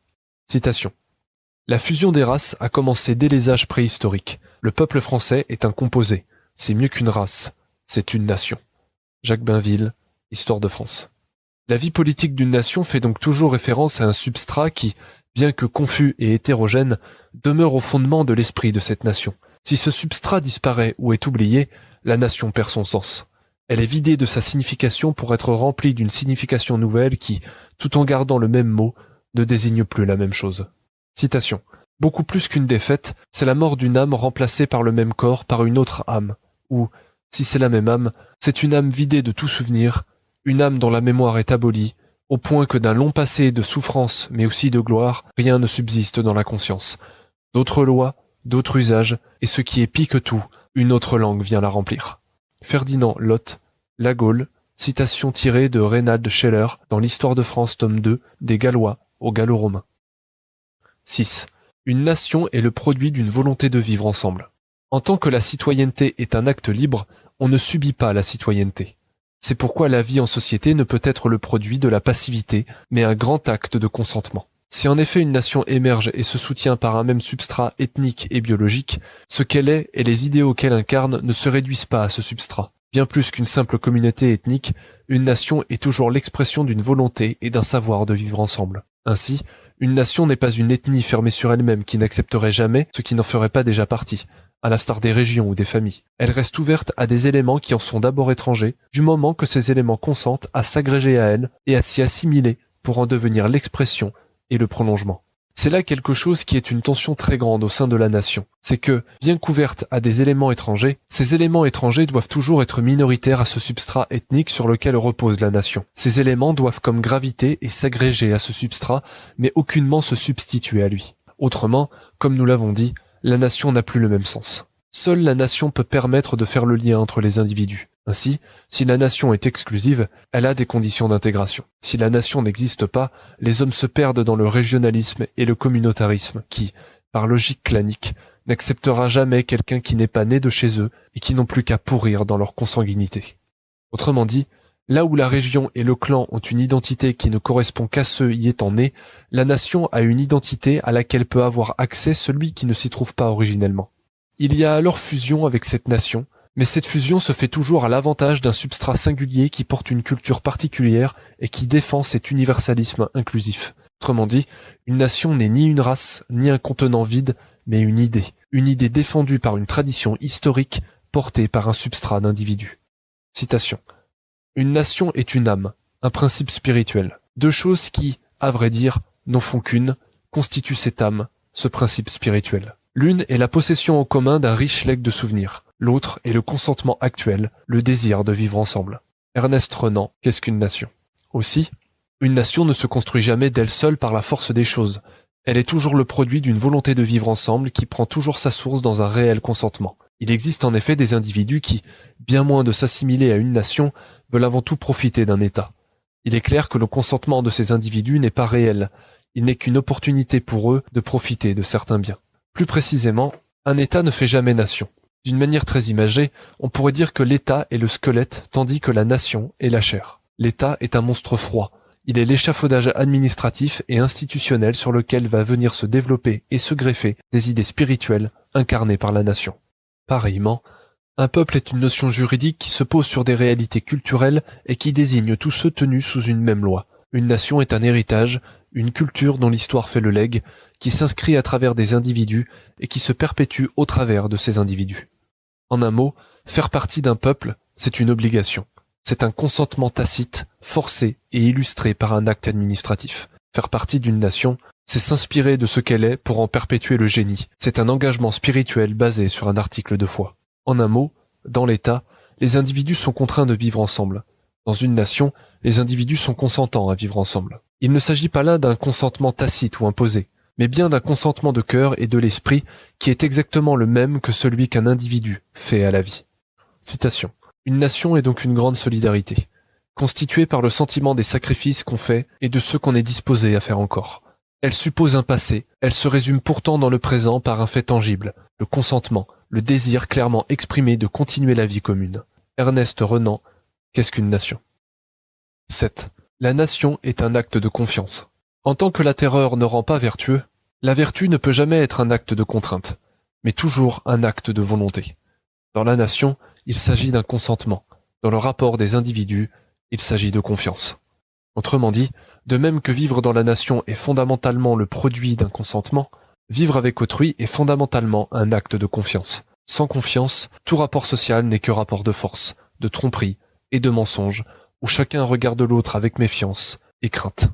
Citation. La fusion des races a commencé dès les âges préhistoriques. Le peuple français est un composé. C'est mieux qu'une race. C'est une nation. Jacques Bainville, Histoire de France. La vie politique d'une nation fait donc toujours référence à un substrat qui, bien que confus et hétérogène, demeure au fondement de l'esprit de cette nation. Si ce substrat disparaît ou est oublié, la nation perd son sens. Elle est vidée de sa signification pour être remplie d'une signification nouvelle qui, tout en gardant le même mot, ne désigne plus la même chose. Citation. Beaucoup plus qu'une défaite, c'est la mort d'une âme remplacée par le même corps par une autre âme, ou, si c'est la même âme, c'est une âme vidée de tout souvenir, une âme dont la mémoire est abolie, au point que d'un long passé de souffrance mais aussi de gloire, rien ne subsiste dans la conscience. D'autres lois, d'autres usages, et ce qui est pis que tout, une autre langue vient la remplir. Ferdinand Lott, La Gaule, citation tirée de Reynald Scheller dans l'Histoire de France tome 2, des Gallois aux Gallo-Romains. 6. Une nation est le produit d'une volonté de vivre ensemble. En tant que la citoyenneté est un acte libre, on ne subit pas la citoyenneté. C'est pourquoi la vie en société ne peut être le produit de la passivité, mais un grand acte de consentement. Si en effet une nation émerge et se soutient par un même substrat ethnique et biologique, ce qu'elle est et les idéaux qu'elle incarne ne se réduisent pas à ce substrat. Bien plus qu'une simple communauté ethnique, une nation est toujours l'expression d'une volonté et d'un savoir de vivre ensemble. Ainsi, une nation n'est pas une ethnie fermée sur elle-même qui n'accepterait jamais ce qui n'en ferait pas déjà partie, à l'instar des régions ou des familles. Elle reste ouverte à des éléments qui en sont d'abord étrangers, du moment que ces éléments consentent à s'agréger à elle et à s'y assimiler pour en devenir l'expression et le prolongement. C'est là quelque chose qui est une tension très grande au sein de la nation. C'est que, bien couverte à des éléments étrangers, ces éléments étrangers doivent toujours être minoritaires à ce substrat ethnique sur lequel repose la nation. Ces éléments doivent comme graviter et s'agréger à ce substrat, mais aucunement se substituer à lui. Autrement, comme nous l'avons dit, la nation n'a plus le même sens. Seule la nation peut permettre de faire le lien entre les individus. Ainsi, si la nation est exclusive, elle a des conditions d'intégration. Si la nation n'existe pas, les hommes se perdent dans le régionalisme et le communautarisme qui, par logique clanique, n'acceptera jamais quelqu'un qui n'est pas né de chez eux et qui n'ont plus qu'à pourrir dans leur consanguinité. Autrement dit, là où la région et le clan ont une identité qui ne correspond qu'à ceux y étant nés, la nation a une identité à laquelle peut avoir accès celui qui ne s'y trouve pas originellement. Il y a alors fusion avec cette nation, Mais cette fusion se fait toujours à l'avantage d'un substrat singulier qui porte une culture particulière et qui défend cet universalisme inclusif. Autrement dit, une nation n'est ni une race, ni un contenant vide, mais une idée défendue par une tradition historique portée par un substrat d'individu. Citation. Une nation est une âme, un principe spirituel. Deux choses qui, à vrai dire, n'en font qu'une, constituent cette âme, ce principe spirituel. L'une est la possession en commun d'un riche legs de souvenirs. L'autre est le consentement actuel, le désir de vivre ensemble. Ernest Renan, qu'est-ce qu'une nation? Aussi, une nation ne se construit jamais d'elle seule par la force des choses. Elle est toujours le produit d'une volonté de vivre ensemble qui prend toujours sa source dans un réel consentement. Il existe en effet des individus qui, bien moins de s'assimiler à une nation, veulent avant tout profiter d'un État. Il est clair que le consentement de ces individus n'est pas réel. Il n'est qu'une opportunité pour eux de profiter de certains biens. Plus précisément, un État ne fait jamais nation. D'une manière très imagée, on pourrait dire que l'État est le squelette tandis que la nation est la chair. L'État est un monstre froid. Il est l'échafaudage administratif et institutionnel sur lequel va venir se développer et se greffer des idées spirituelles incarnées par la nation. Pareillement, un peuple est une notion juridique qui se pose sur des réalités culturelles et qui désigne tous ceux tenus sous une même loi. Une nation est un héritage, une culture dont l'histoire fait le legs, qui s'inscrit à travers des individus et qui se perpétue au travers de ces individus. En un mot, faire partie d'un peuple, c'est une obligation. C'est un consentement tacite, forcé et illustré par un acte administratif. Faire partie d'une nation, c'est s'inspirer de ce qu'elle est pour en perpétuer le génie. C'est un engagement spirituel basé sur un article de foi. En un mot, dans l'État, les individus sont contraints de vivre ensemble. Dans une nation, les individus sont consentants à vivre ensemble. Il ne s'agit pas là d'un consentement tacite ou imposé, mais bien d'un consentement de cœur et de l'esprit qui est exactement le même que celui qu'un individu fait à la vie. Citation. Une nation est donc une grande solidarité, constituée par le sentiment des sacrifices qu'on fait et de ceux qu'on est disposé à faire encore. Elle suppose un passé, elle se résume pourtant dans le présent par un fait tangible, le consentement, le désir clairement exprimé de continuer la vie commune. Ernest Renan, qu'est-ce qu'une nation? 7. La nation est un acte de confiance. En tant que la terreur ne rend pas vertueux, la vertu ne peut jamais être un acte de contrainte, mais toujours un acte de volonté. Dans la nation, il s'agit d'un consentement. Dans le rapport des individus, il s'agit de confiance. Autrement dit, de même que vivre dans la nation est fondamentalement le produit d'un consentement, vivre avec autrui est fondamentalement un acte de confiance. Sans confiance, tout rapport social n'est que rapport de force, de tromperie et de mensonge, où chacun regarde l'autre avec méfiance et crainte.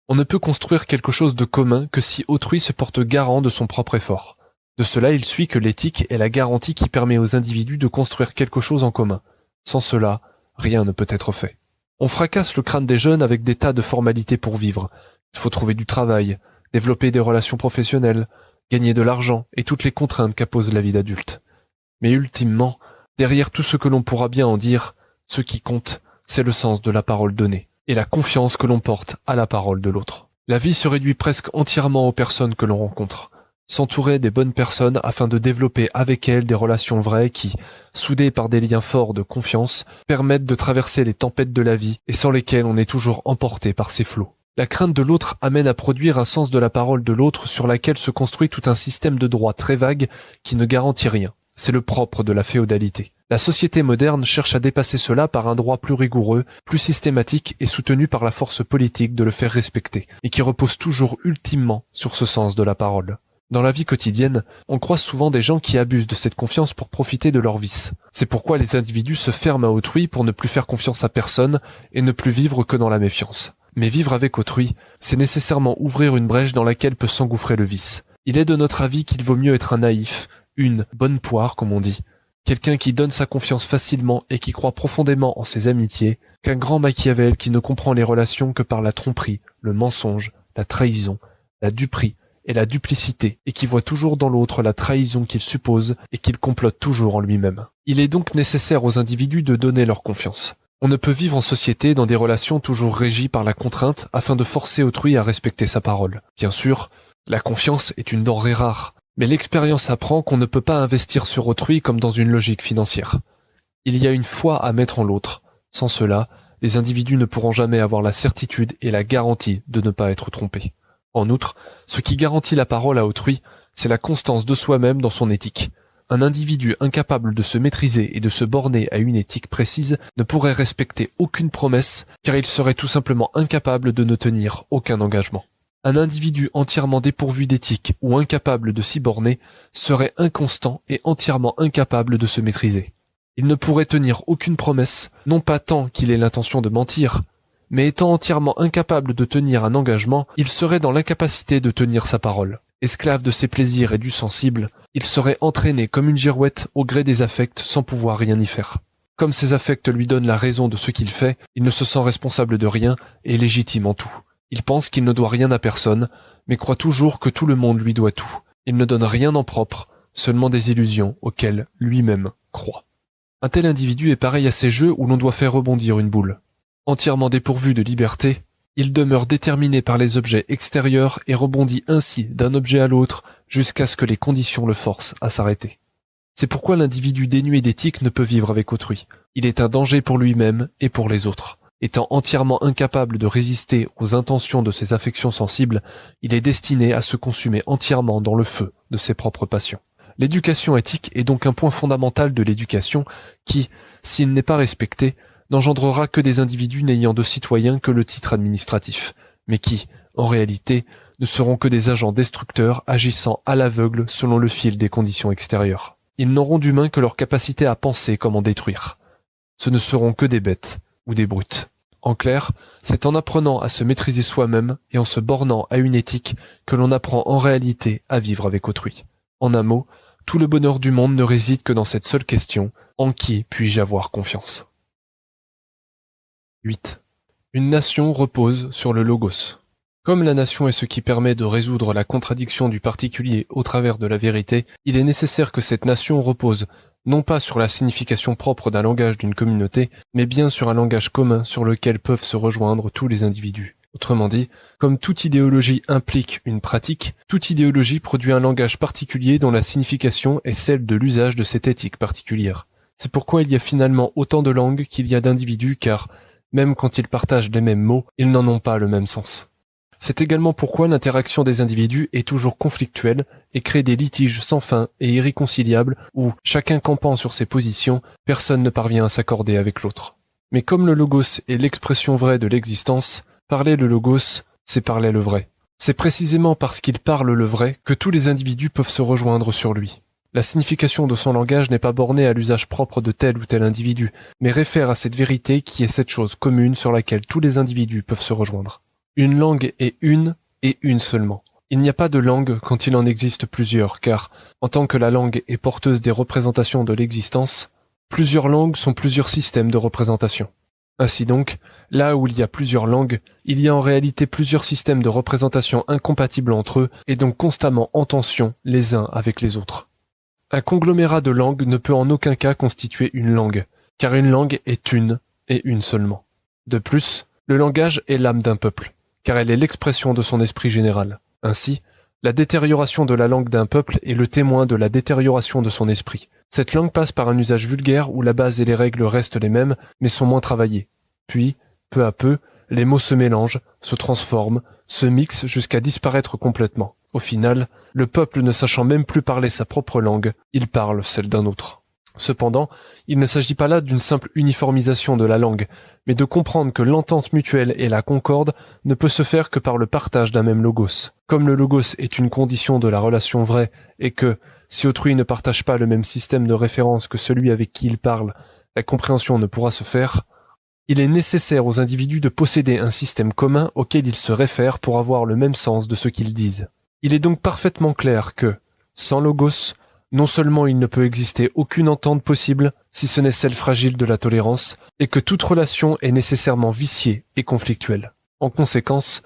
On ne peut construire quelque chose de commun que si autrui se porte garant de son propre effort. De cela, il suit que l'éthique est la garantie qui permet aux individus de construire quelque chose en commun. Sans cela, rien ne peut être fait. On fracasse le crâne des jeunes avec des tas de formalités pour vivre. Il faut trouver du travail, développer des relations professionnelles, gagner de l'argent et toutes les contraintes qu'impose la vie d'adulte. Mais ultimement, derrière tout ce que l'on pourra bien en dire, ce qui compte, c'est le sens de la parole donnée et la confiance que l'on porte à la parole de l'autre. La vie se réduit presque entièrement aux personnes que l'on rencontre. S'entourer des bonnes personnes afin de développer avec elles des relations vraies qui, soudées par des liens forts de confiance, permettent de traverser les tempêtes de la vie et sans lesquelles on est toujours emporté par ses flots. La crainte de l'autre amène à produire un sens de la parole de l'autre sur laquelle se construit tout un système de droit très vague qui ne garantit rien. C'est le propre de la féodalité. La société moderne cherche à dépasser cela par un droit plus rigoureux, plus systématique et soutenu par la force politique de le faire respecter, et qui repose toujours ultimement sur ce sens de la parole. Dans la vie quotidienne, on croise souvent des gens qui abusent de cette confiance pour profiter de leurs vices. C'est pourquoi les individus se ferment à autrui pour ne plus faire confiance à personne et ne plus vivre que dans la méfiance. Mais vivre avec autrui, c'est nécessairement ouvrir une brèche dans laquelle peut s'engouffrer le vice. Il est de notre avis qu'il vaut mieux être un naïf, une bonne poire comme on dit, quelqu'un qui donne sa confiance facilement et qui croit profondément en ses amitiés, qu'un grand Machiavel qui ne comprend les relations que par la tromperie, le mensonge, la trahison, la duperie, et la duplicité, et qui voit toujours dans l'autre la trahison qu'il suppose et qu'il complote toujours en lui-même. Il est donc nécessaire aux individus de donner leur confiance. On ne peut vivre en société dans des relations toujours régies par la contrainte afin de forcer autrui à respecter sa parole. Bien sûr, la confiance est une denrée rare, mais l'expérience apprend qu'on ne peut pas investir sur autrui comme dans une logique financière. Il y a une foi à mettre en l'autre. Sans cela, les individus ne pourront jamais avoir la certitude et la garantie de ne pas être trompés. En outre, ce qui garantit la parole à autrui, c'est la constance de soi-même dans son éthique. un individu incapable de se maîtriser et de se borner à une éthique précise ne pourrait respecter aucune promesse, car il serait tout simplement incapable de ne tenir aucun engagement. Un individu entièrement dépourvu d'éthique ou incapable de s'y borner serait inconstant et entièrement incapable de se maîtriser. Il ne pourrait tenir aucune promesse, non pas tant qu'il ait l'intention de mentir, mais étant entièrement incapable de tenir un engagement, il serait dans l'incapacité de tenir sa parole. Esclave de ses plaisirs et du sensible, il serait entraîné comme une girouette au gré des affects sans pouvoir rien y faire. Comme ces affects lui donnent la raison de ce qu'il fait, il ne se sent responsable de rien et légitime en tout. Il pense qu'il ne doit rien à personne, mais croit toujours que tout le monde lui doit tout. Il ne donne rien en propre, seulement des illusions auxquelles lui-même croit. Un tel individu est pareil à ces jeux où l'on doit faire rebondir une boule. Entièrement dépourvu de liberté, il demeure déterminé par les objets extérieurs et rebondit ainsi d'un objet à l'autre jusqu'à ce que les conditions le forcent à s'arrêter. C'est pourquoi l'individu dénué d'éthique ne peut vivre avec autrui. Il est un danger pour lui-même et pour les autres. Étant entièrement incapable de résister aux intentions de ses affections sensibles, il est destiné à se consumer entièrement dans le feu de ses propres passions. L'éducation éthique est donc un point fondamental de l'éducation qui, s'il n'est pas respecté, n'engendrera que des individus n'ayant de citoyens que le titre administratif, mais qui, en réalité, ne seront que des agents destructeurs agissant à l'aveugle selon le fil des conditions extérieures. Ils n'auront d'humain que leur capacité à penser comment détruire. Ce ne seront que des bêtes ou des brutes. En clair, c'est en apprenant à se maîtriser soi-même et en se bornant à une éthique que l'on apprend en réalité à vivre avec autrui. En un mot, tout le bonheur du monde ne réside que dans cette seule question, en qui puis-je avoir confiance ? 8. Une nation repose sur le logos. Comme la nation est ce qui permet de résoudre la contradiction du particulier au travers de la vérité, il est nécessaire que cette nation repose non pas sur la signification propre d'un langage d'une communauté, mais bien sur un langage commun sur lequel peuvent se rejoindre tous les individus. Autrement dit, comme toute idéologie implique une pratique, toute idéologie produit un langage particulier dont la signification est celle de l'usage de cette éthique particulière. C'est pourquoi il y a finalement autant de langues qu'il y a d'individus, car même quand ils partagent les mêmes mots, ils n'en ont pas le même sens. C'est également pourquoi l'interaction des individus est toujours conflictuelle et crée des litiges sans fin et irréconciliables où, chacun campant sur ses positions, personne ne parvient à s'accorder avec l'autre. Mais comme le logos est l'expression vraie de l'existence, parler le logos, c'est parler le vrai. C'est précisément parce qu'il parle le vrai que tous les individus peuvent se rejoindre sur lui. La signification de son langage n'est pas bornée à l'usage propre de tel ou tel individu, mais réfère à cette vérité qui est cette chose commune sur laquelle tous les individus peuvent se rejoindre. Une langue est une et une seulement. Il n'y a pas de langue quand il en existe plusieurs, car, en tant que la langue est porteuse des représentations de l'existence, plusieurs langues sont plusieurs systèmes de représentation. Ainsi donc, là où il y a plusieurs langues, il y a en réalité plusieurs systèmes de représentation incompatibles entre eux et donc constamment en tension les uns avec les autres. Un conglomérat de langues ne peut en aucun cas constituer une langue, car une langue est une et une seulement. De plus, le langage est l'âme d'un peuple, car elle est l'expression de son esprit général. Ainsi, la détérioration de la langue d'un peuple est le témoin de la détérioration de son esprit. Cette langue passe par un usage vulgaire où la base et les règles restent les mêmes, mais sont moins travaillées. Puis, peu à peu, les mots se mélangent, se transforment, se mixent jusqu'à disparaître complètement. Au final, le peuple ne sachant même plus parler sa propre langue, il parle celle d'un autre. Cependant, il ne s'agit pas là d'une simple uniformisation de la langue, mais de comprendre que l'entente mutuelle et la concorde ne peut se faire que par le partage d'un même logos. Comme le logos est une condition de la relation vraie et que, si autrui ne partage pas le même système de référence que celui avec qui il parle, la compréhension ne pourra se faire, il est nécessaire aux individus de posséder un système commun auquel ils se réfèrent pour avoir le même sens de ce qu'ils disent. Il est donc parfaitement clair que, sans logos, non seulement il ne peut exister aucune entente possible, si ce n'est celle fragile de la tolérance, et que toute relation est nécessairement viciée et conflictuelle. En conséquence,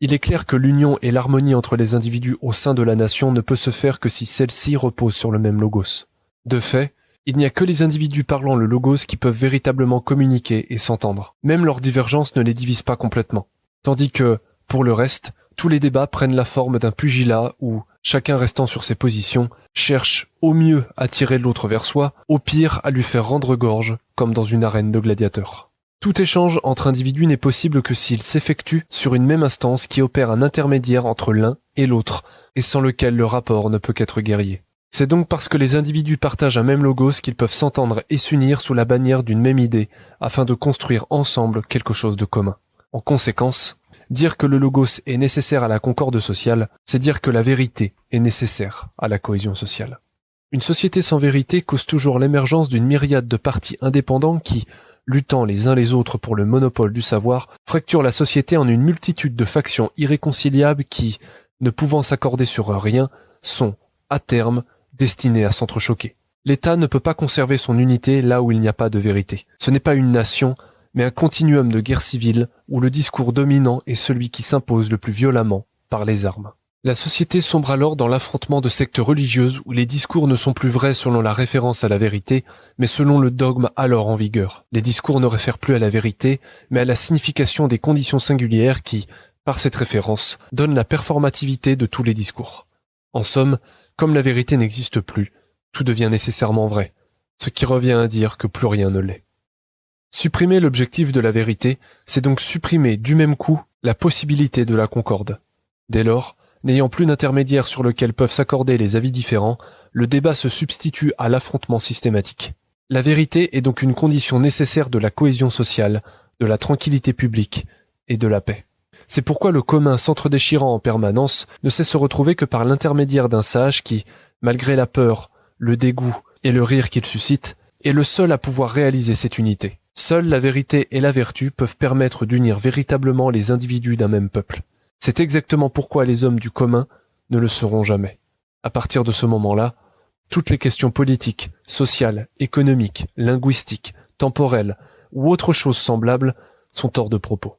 il est clair que l'union et l'harmonie entre les individus au sein de la nation ne peut se faire que si celle-ci repose sur le même logos. De fait, il n'y a que les individus parlant le logos qui peuvent véritablement communiquer et s'entendre. Même leurs divergences ne les divisent pas complètement. Tandis que, pour le reste, tous les débats prennent la forme d'un pugilat où, chacun restant sur ses positions, cherche au mieux à tirer l'autre vers soi, au pire à lui faire rendre gorge, comme dans une arène de gladiateurs. Tout échange entre individus n'est possible que s'il s'effectue sur une même instance qui opère un intermédiaire entre l'un et l'autre, et sans lequel le rapport ne peut qu'être guerrier. C'est donc parce que les individus partagent un même logos qu'ils peuvent s'entendre et s'unir sous la bannière d'une même idée afin de construire ensemble quelque chose de commun. En conséquence, dire que le logos est nécessaire à la concorde sociale, c'est dire que la vérité est nécessaire à la cohésion sociale. Une société sans vérité cause toujours l'émergence d'une myriade de partis indépendants qui, luttant les uns les autres pour le monopole du savoir, fracturent la société en une multitude de factions irréconciliables qui, ne pouvant s'accorder sur rien, sont, à terme, destinées à s'entrechoquer. L'État ne peut pas conserver son unité là où il n'y a pas de vérité. Ce n'est pas une nation, mais un continuum de guerre civile où le discours dominant est celui qui s'impose le plus violemment par les armes. La société sombre alors dans l'affrontement de sectes religieuses où les discours ne sont plus vrais selon la référence à la vérité, mais selon le dogme alors en vigueur. Les discours ne réfèrent plus à la vérité, mais à la signification des conditions singulières qui, par cette référence, donnent la performativité de tous les discours. En somme, comme la vérité n'existe plus, tout devient nécessairement vrai, ce qui revient à dire que plus rien ne l'est. Supprimer l'objectif de la vérité, c'est donc supprimer du même coup la possibilité de la concorde. Dès lors, n'ayant plus d'intermédiaire sur lequel peuvent s'accorder les avis différents, le débat se substitue à l'affrontement systématique. La vérité est donc une condition nécessaire de la cohésion sociale, de la tranquillité publique et de la paix. C'est pourquoi le commun s'entre-déchirant en permanence ne sait se retrouver que par l'intermédiaire d'un sage qui, malgré la peur, le dégoût et le rire qu'il suscite, est le seul à pouvoir réaliser cette unité. Seule la vérité et la vertu peuvent permettre d'unir véritablement les individus d'un même peuple. C'est exactement pourquoi les hommes du commun ne le seront jamais. À partir de ce moment-là, toutes les questions politiques, sociales, économiques, linguistiques, temporelles ou autres choses semblables sont hors de propos.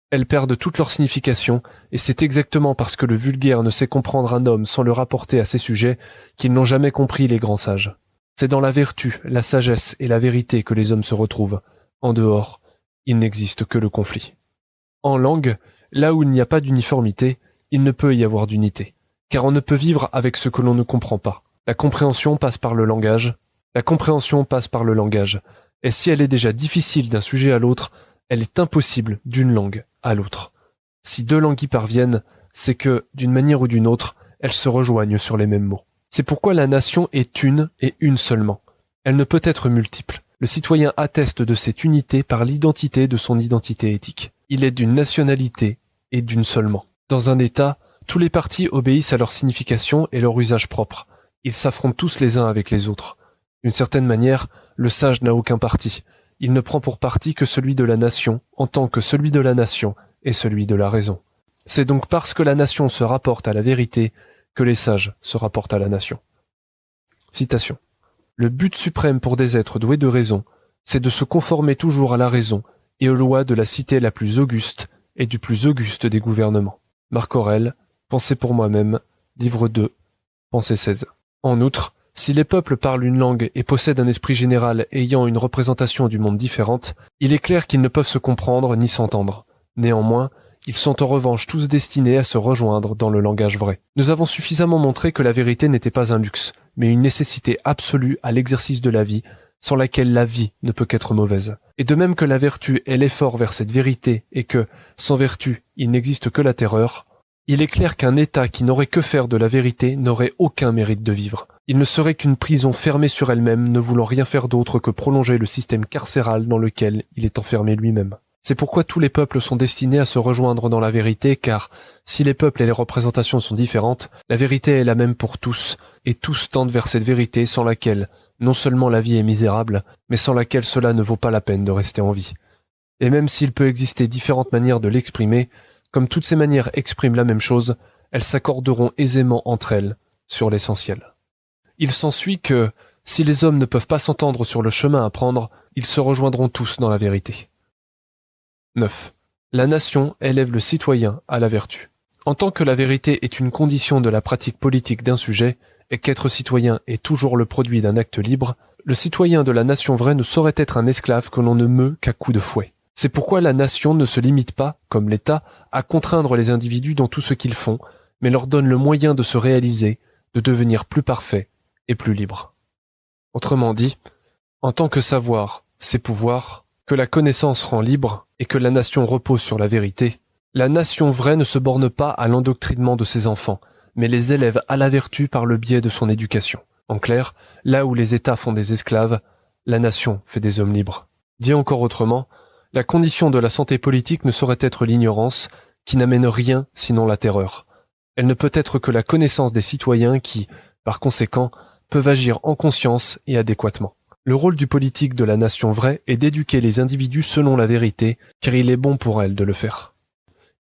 Elles perdent toute leur signification, et c'est exactement parce que le vulgaire ne sait comprendre un homme sans le rapporter à ses sujets qu'ils n'ont jamais compris les grands sages. C'est dans la vertu, la sagesse et la vérité que les hommes se retrouvent. En dehors, il n'existe que le conflit. En langue, là où il n'y a pas d'uniformité, il ne peut y avoir d'unité, car on ne peut vivre avec ce que l'on ne comprend pas. La compréhension passe par le langage, et si elle est déjà difficile d'un sujet à l'autre, elle est impossible d'une langue à l'autre. Si deux langues y parviennent, c'est que, d'une manière ou d'une autre, elles se rejoignent sur les mêmes mots. C'est pourquoi la nation est une et une seulement. Elle ne peut être multiple. Le citoyen atteste de cette unité par l'identité de son identité éthique. Il est d'une nationalité et d'une seulement. Dans un État, tous les partis obéissent à leur signification et leur usage propre. Ils s'affrontent tous les uns avec les autres. D'une certaine manière, le sage n'a aucun parti. Il ne prend pour parti que celui de la nation, en tant que celui de la nation est celui de la raison. C'est donc parce que la nation se rapporte à la vérité que les sages se rapportent à la nation. Citation. Le but suprême pour des êtres doués de raison, c'est de se conformer toujours à la raison et aux lois de la cité la plus auguste et du plus auguste des gouvernements. Marc Aurèle, Pensée pour moi-même, livre 2, Pensée 16. En outre, si les peuples parlent une langue et possèdent un esprit général ayant une représentation du monde différente, il est clair qu'ils ne peuvent se comprendre ni s'entendre. Néanmoins, ils sont en revanche tous destinés à se rejoindre dans le langage vrai. Nous avons suffisamment montré que la vérité n'était pas un luxe, mais une nécessité absolue à l'exercice de la vie, sans laquelle la vie ne peut qu'être mauvaise. Et de même que la vertu est l'effort vers cette vérité et que, sans vertu, il n'existe que la terreur, il est clair qu'un État qui n'aurait que faire de la vérité n'aurait aucun mérite de vivre. Il ne serait qu'une prison fermée sur elle-même, ne voulant rien faire d'autre que prolonger le système carcéral dans lequel il est enfermé lui-même. C'est pourquoi tous les peuples sont destinés à se rejoindre dans la vérité, car si les peuples et les représentations sont différentes, la vérité est la même pour tous, et tous tendent vers cette vérité sans laquelle, non seulement la vie est misérable, mais sans laquelle cela ne vaut pas la peine de rester en vie. Et même s'il peut exister différentes manières de l'exprimer, comme toutes ces manières expriment la même chose, elles s'accorderont aisément entre elles sur l'essentiel. Il s'ensuit que, si les hommes ne peuvent pas s'entendre sur le chemin à prendre, ils se rejoindront tous dans la vérité. 9. La nation élève le citoyen à la vertu. En tant que la vérité est une condition de la pratique politique d'un sujet, et qu'être citoyen est toujours le produit d'un acte libre, le citoyen de la nation vraie ne saurait être un esclave que l'on ne meut qu'à coups de fouet. C'est pourquoi la nation ne se limite pas, comme l'État, à contraindre les individus dans tout ce qu'ils font, mais leur donne le moyen de se réaliser, de devenir plus parfait et plus libre. Autrement dit, en tant que savoir, c'est pouvoir, que la connaissance rend libre et que la nation repose sur la vérité, la nation vraie ne se borne pas à l'endoctrinement de ses enfants, mais les élève à la vertu par le biais de son éducation. En clair, là où les États font des esclaves, la nation fait des hommes libres. Dit encore autrement, la condition de la santé politique ne saurait être l'ignorance, qui n'amène rien sinon la terreur. Elle ne peut être que la connaissance des citoyens qui, par conséquent, peuvent agir en conscience et adéquatement. Le rôle du politique de la nation vraie est d'éduquer les individus selon la vérité, car il est bon pour elle de le faire.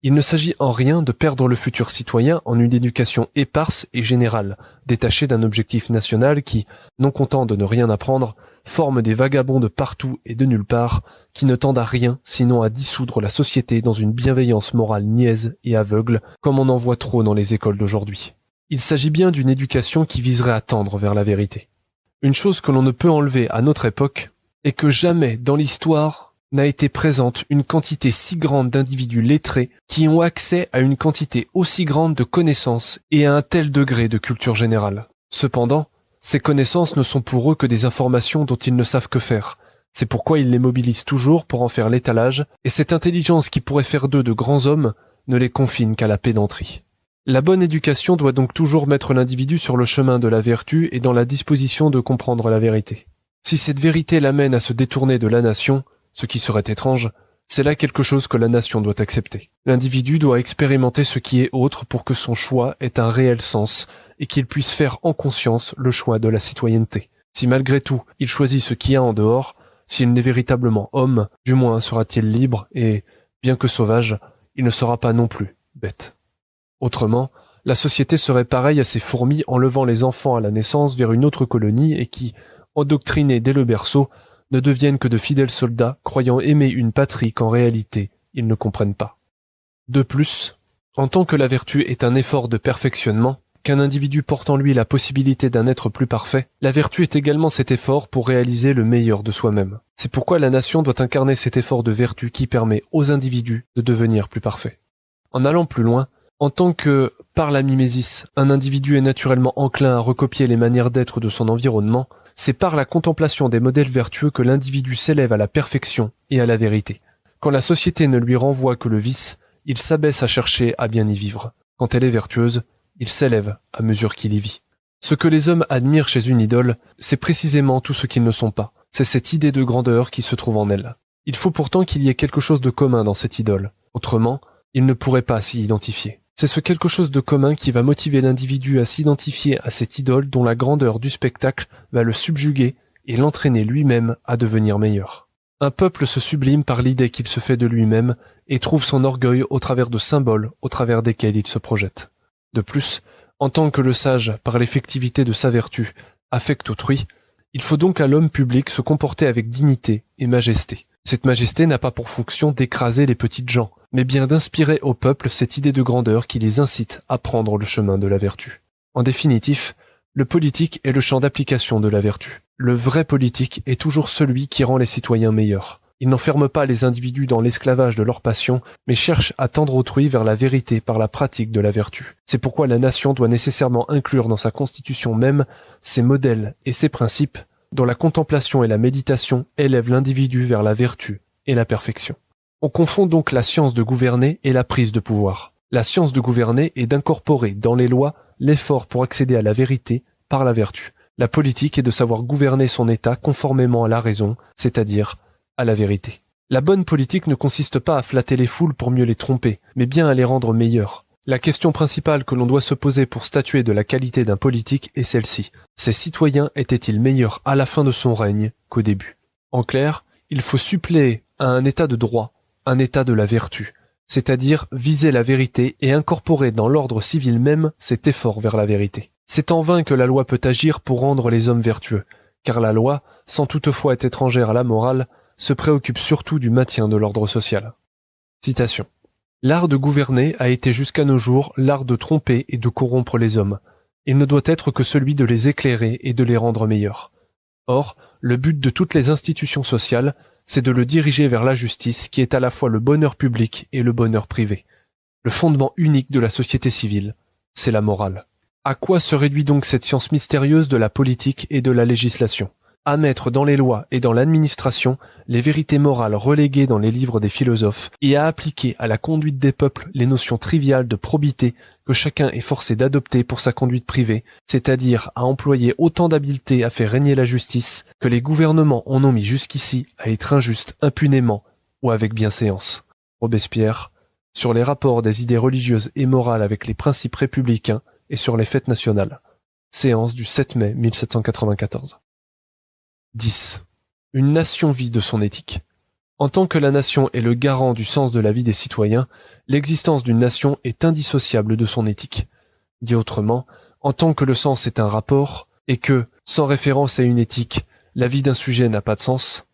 Il ne s'agit en rien de perdre le futur citoyen en une éducation éparse et générale, détachée d'un objectif national qui, non content de ne rien apprendre, forme des vagabonds de partout et de nulle part, qui ne tendent à rien sinon à dissoudre la société dans une bienveillance morale niaise et aveugle, comme on en voit trop dans les écoles d'aujourd'hui. Il s'agit bien d'une éducation qui viserait à tendre vers la vérité. Une chose que l'on ne peut enlever à notre époque est que jamais dans l'histoire n'a été présente une quantité si grande d'individus lettrés qui ont accès à une quantité aussi grande de connaissances et à un tel degré de culture générale. Cependant, ces connaissances ne sont pour eux que des informations dont ils ne savent que faire. C'est pourquoi ils les mobilisent toujours pour en faire l'étalage, et cette intelligence qui pourrait faire d'eux de grands hommes ne les confine qu'à la pédanterie. La bonne éducation doit donc toujours mettre l'individu sur le chemin de la vertu et dans la disposition de comprendre la vérité. Si cette vérité l'amène à se détourner de la nation, ce qui serait étrange, c'est là quelque chose que la nation doit accepter. L'individu doit expérimenter ce qui est autre pour que son choix ait un réel sens et qu'il puisse faire en conscience le choix de la citoyenneté. Si malgré tout, il choisit ce qu'il y a en dehors, s'il n'est véritablement homme, du moins sera-t-il libre et, bien que sauvage, il ne sera pas non plus bête. Autrement, la société serait pareille à ces fourmis enlevant les enfants à la naissance vers une autre colonie et qui, endoctrinés dès le berceau, ne deviennent que de fidèles soldats croyant aimer une patrie qu'en réalité ils ne comprennent pas. De plus, en tant que la vertu est un effort de perfectionnement, qu'un individu porte en lui la possibilité d'un être plus parfait, la vertu est également cet effort pour réaliser le meilleur de soi-même. C'est pourquoi la nation doit incarner cet effort de vertu qui permet aux individus de devenir plus parfaits. En allant plus loin, en tant que, par la mimésis, un individu est naturellement enclin à recopier les manières d'être de son environnement, c'est par la contemplation des modèles vertueux que l'individu s'élève à la perfection et à la vérité. Quand la société ne lui renvoie que le vice, il s'abaisse à chercher à bien y vivre. Quand elle est vertueuse, il s'élève à mesure qu'il y vit. Ce que les hommes admirent chez une idole, c'est précisément tout ce qu'ils ne sont pas. C'est cette idée de grandeur qui se trouve en elle. Il faut pourtant qu'il y ait quelque chose de commun dans cette idole. Autrement, ils ne pourraient pas s'y identifier. C'est ce quelque chose de commun qui va motiver l'individu à s'identifier à cette idole dont la grandeur du spectacle va le subjuguer et l'entraîner lui-même à devenir meilleur. Un peuple se sublime par l'idée qu'il se fait de lui-même et trouve son orgueil au travers de symboles au travers desquels il se projette. De plus, en tant que le sage, par l'effectivité de sa vertu, affecte autrui, il faut donc à l'homme public se comporter avec dignité et majesté. Cette majesté n'a pas pour fonction d'écraser les petites gens, mais bien d'inspirer au peuple cette idée de grandeur qui les incite à prendre le chemin de la vertu. En définitif, le politique est le champ d'application de la vertu. Le vrai politique est toujours celui qui rend les citoyens meilleurs. Il n'enferme pas les individus dans l'esclavage de leur passion, mais cherche à tendre autrui vers la vérité par la pratique de la vertu. C'est pourquoi la nation doit nécessairement inclure dans sa constitution même ses modèles et ses principes, dont la contemplation et la méditation élèvent l'individu vers la vertu et la perfection. On confond donc la science de gouverner et la prise de pouvoir. La science de gouverner est d'incorporer dans les lois l'effort pour accéder à la vérité par la vertu. La politique est de savoir gouverner son État conformément à la raison, c'est-à-dire à la vérité. La bonne politique ne consiste pas à flatter les foules pour mieux les tromper, mais bien à les rendre meilleures. La question principale que l'on doit se poser pour statuer de la qualité d'un politique est celle-ci. Ses citoyens étaient-ils meilleurs à la fin de son règne qu'au début? En clair, il faut suppléer à un état de droit un état de la vertu, c'est-à-dire viser la vérité et incorporer dans l'ordre civil même cet effort vers la vérité. C'est en vain que la loi peut agir pour rendre les hommes vertueux, car la loi, sans toutefois être étrangère à la morale, se préoccupe surtout du maintien de l'ordre social. Citation. L'art de gouverner a été jusqu'à nos jours l'art de tromper et de corrompre les hommes. Il ne doit être que celui de les éclairer et de les rendre meilleurs. Or, le but de toutes les institutions sociales, c'est de le diriger vers la justice qui est à la fois le bonheur public et le bonheur privé. Le fondement unique de la société civile, c'est la morale. À quoi se réduit donc cette science mystérieuse de la politique et de la législation? à mettre dans les lois et dans l'administration les vérités morales reléguées dans les livres des philosophes et à appliquer à la conduite des peuples les notions triviales de probité que chacun est forcé d'adopter pour sa conduite privée, c'est-à-dire à employer autant d'habileté à faire régner la justice que les gouvernements en ont mis jusqu'ici à être injustes impunément ou avec bienséance. Robespierre, sur les rapports des idées religieuses et morales avec les principes républicains et sur les fêtes nationales. Séance du 7 mai 1794. 10. Une nation vit de son éthique. En tant que la nation est le garant du sens de la vie des citoyens, l'existence d'une nation est indissociable de son éthique. Dit autrement, en tant que le sens est un rapport, et que, sans référence à une éthique, la vie d'un sujet n'a pas de sens,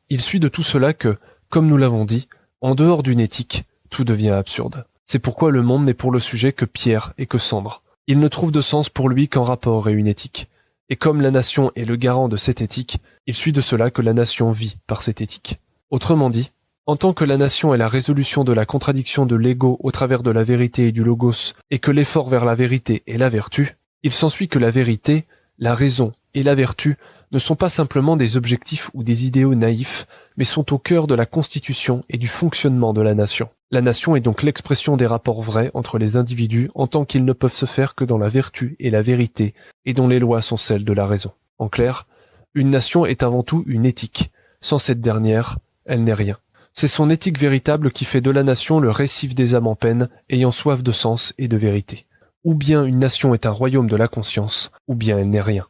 il suit de tout cela que, comme nous l'avons dit, en dehors d'une éthique, tout devient absurde. C'est pourquoi le monde n'est pour le sujet que pierre et que cendre. Il ne trouve de sens pour lui qu'en rapport à une éthique. Et comme la nation est le garant de cette éthique, il suit de cela que la nation vit par cette éthique. Autrement dit, en tant que la nation est la résolution de la contradiction de l'ego au travers de la vérité et du logos, et que l'effort vers la vérité est la vertu, il s'ensuit que la vérité, la raison et la vertu ne sont pas simplement des objectifs ou des idéaux naïfs, mais sont au cœur de la constitution et du fonctionnement de la nation. La nation est donc l'expression des rapports vrais entre les individus en tant qu'ils ne peuvent se faire que dans la vertu et la vérité, et dont les lois sont celles de la raison. En clair, une nation est avant tout une éthique. Sans cette dernière, elle n'est rien. C'est son éthique véritable qui fait de la nation le récif des âmes en peine, ayant soif de sens et de vérité. Ou bien une nation est un royaume de la conscience, ou bien elle n'est rien.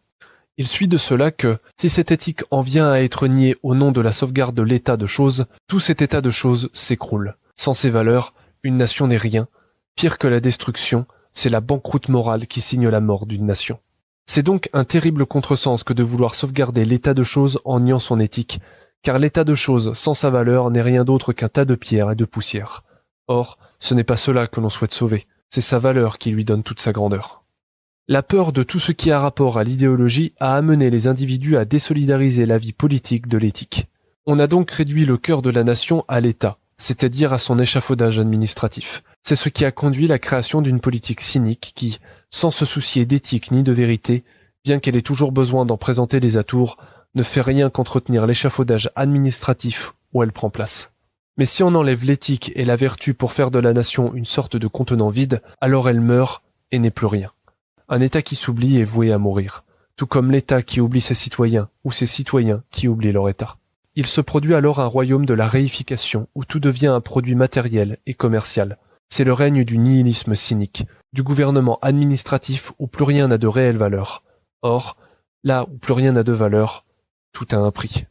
Il suit de cela que, si cette éthique en vient à être niée au nom de la sauvegarde de l'état de choses, tout cet état de choses s'écroule. Sans ces valeurs, une nation n'est rien. Pire que la destruction, c'est la banqueroute morale qui signe la mort d'une nation. C'est donc un terrible contresens que de vouloir sauvegarder l'état de choses en niant son éthique, car l'état de choses sans sa valeur n'est rien d'autre qu'un tas de pierres et de poussière. Or, ce n'est pas cela que l'on souhaite sauver, c'est sa valeur qui lui donne toute sa grandeur. La peur de tout ce qui a rapport à l'idéologie a amené les individus à désolidariser la vie politique de l'éthique. On a donc réduit le cœur de la nation à l'État, c'est-à-dire à son échafaudage administratif. C'est ce qui a conduit la création d'une politique cynique qui, sans se soucier d'éthique ni de vérité, bien qu'elle ait toujours besoin d'en présenter les atours, ne fait rien qu'entretenir l'échafaudage administratif où elle prend place. Mais si on enlève l'éthique et la vertu pour faire de la nation une sorte de contenant vide, alors elle meurt et n'est plus rien. Un État qui s'oublie est voué à mourir, tout comme l'État qui oublie ses citoyens ou ses citoyens qui oublient leur État. Il se produit alors un royaume de la réification où tout devient un produit matériel et commercial. C'est le règne du nihilisme cynique, du gouvernement administratif où plus rien n'a de réelle valeur. Or, là où plus rien n'a de valeur, tout a un prix.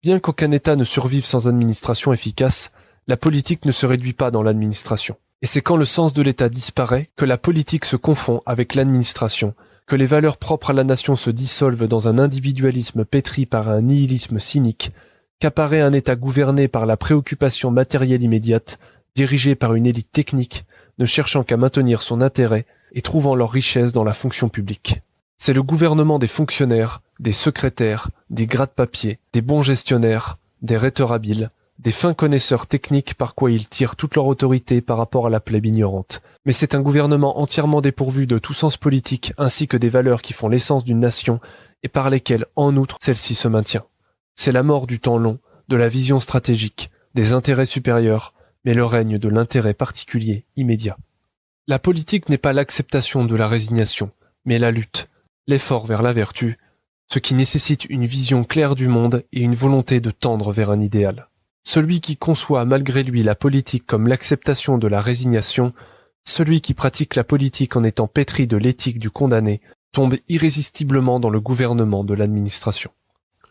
Bien qu'aucun État ne survive sans administration efficace, la politique ne se réduit pas dans l'administration. Et c'est quand le sens de l'État disparaît que la politique se confond avec l'administration, que les valeurs propres à la nation se dissolvent dans un individualisme pétri par un nihilisme cynique, qu'apparaît un État gouverné par la préoccupation matérielle immédiate, dirigé par une élite technique, ne cherchant qu'à maintenir son intérêt et trouvant leur richesse dans la fonction publique. C'est le gouvernement des fonctionnaires, des secrétaires, des gratte-papiers, des bons gestionnaires, des rhéteurs habiles, des fins connaisseurs techniques par quoi ils tirent toute leur autorité par rapport à la plèbe ignorante. Mais c'est un gouvernement entièrement dépourvu de tout sens politique ainsi que des valeurs qui font l'essence d'une nation et par lesquelles, en outre, celle-ci se maintient. C'est la mort du temps long, de la vision stratégique, des intérêts supérieurs, mais le règne de l'intérêt particulier immédiat. La politique n'est pas l'acceptation de la résignation, mais la lutte, l'effort vers la vertu, ce qui nécessite une vision claire du monde et une volonté de tendre vers un idéal. Celui qui conçoit malgré lui la politique comme l'acceptation de la résignation, celui qui pratique la politique en étant pétri de l'éthique du condamné, tombe irrésistiblement dans le gouvernement de l'administration.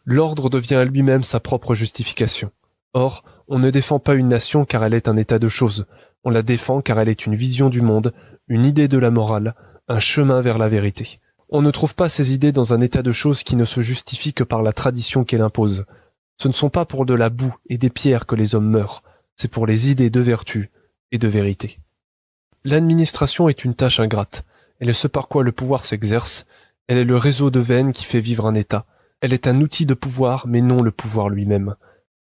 L'ordre devient à lui-même sa propre justification. Or, on ne défend pas une nation car elle est un état de choses, on la défend car elle est une vision du monde, une idée de la morale, un chemin vers la vérité. On ne trouve pas ces idées dans un état de choses qui ne se justifie que par la tradition qu'elle impose. Ce ne sont pas pour de la boue et des pierres que les hommes meurent, c'est pour les idées de vertu et de vérité. L'administration est une tâche ingrate, elle est ce par quoi le pouvoir s'exerce, elle est le réseau de veines qui fait vivre un État, elle est un outil de pouvoir mais non le pouvoir lui-même.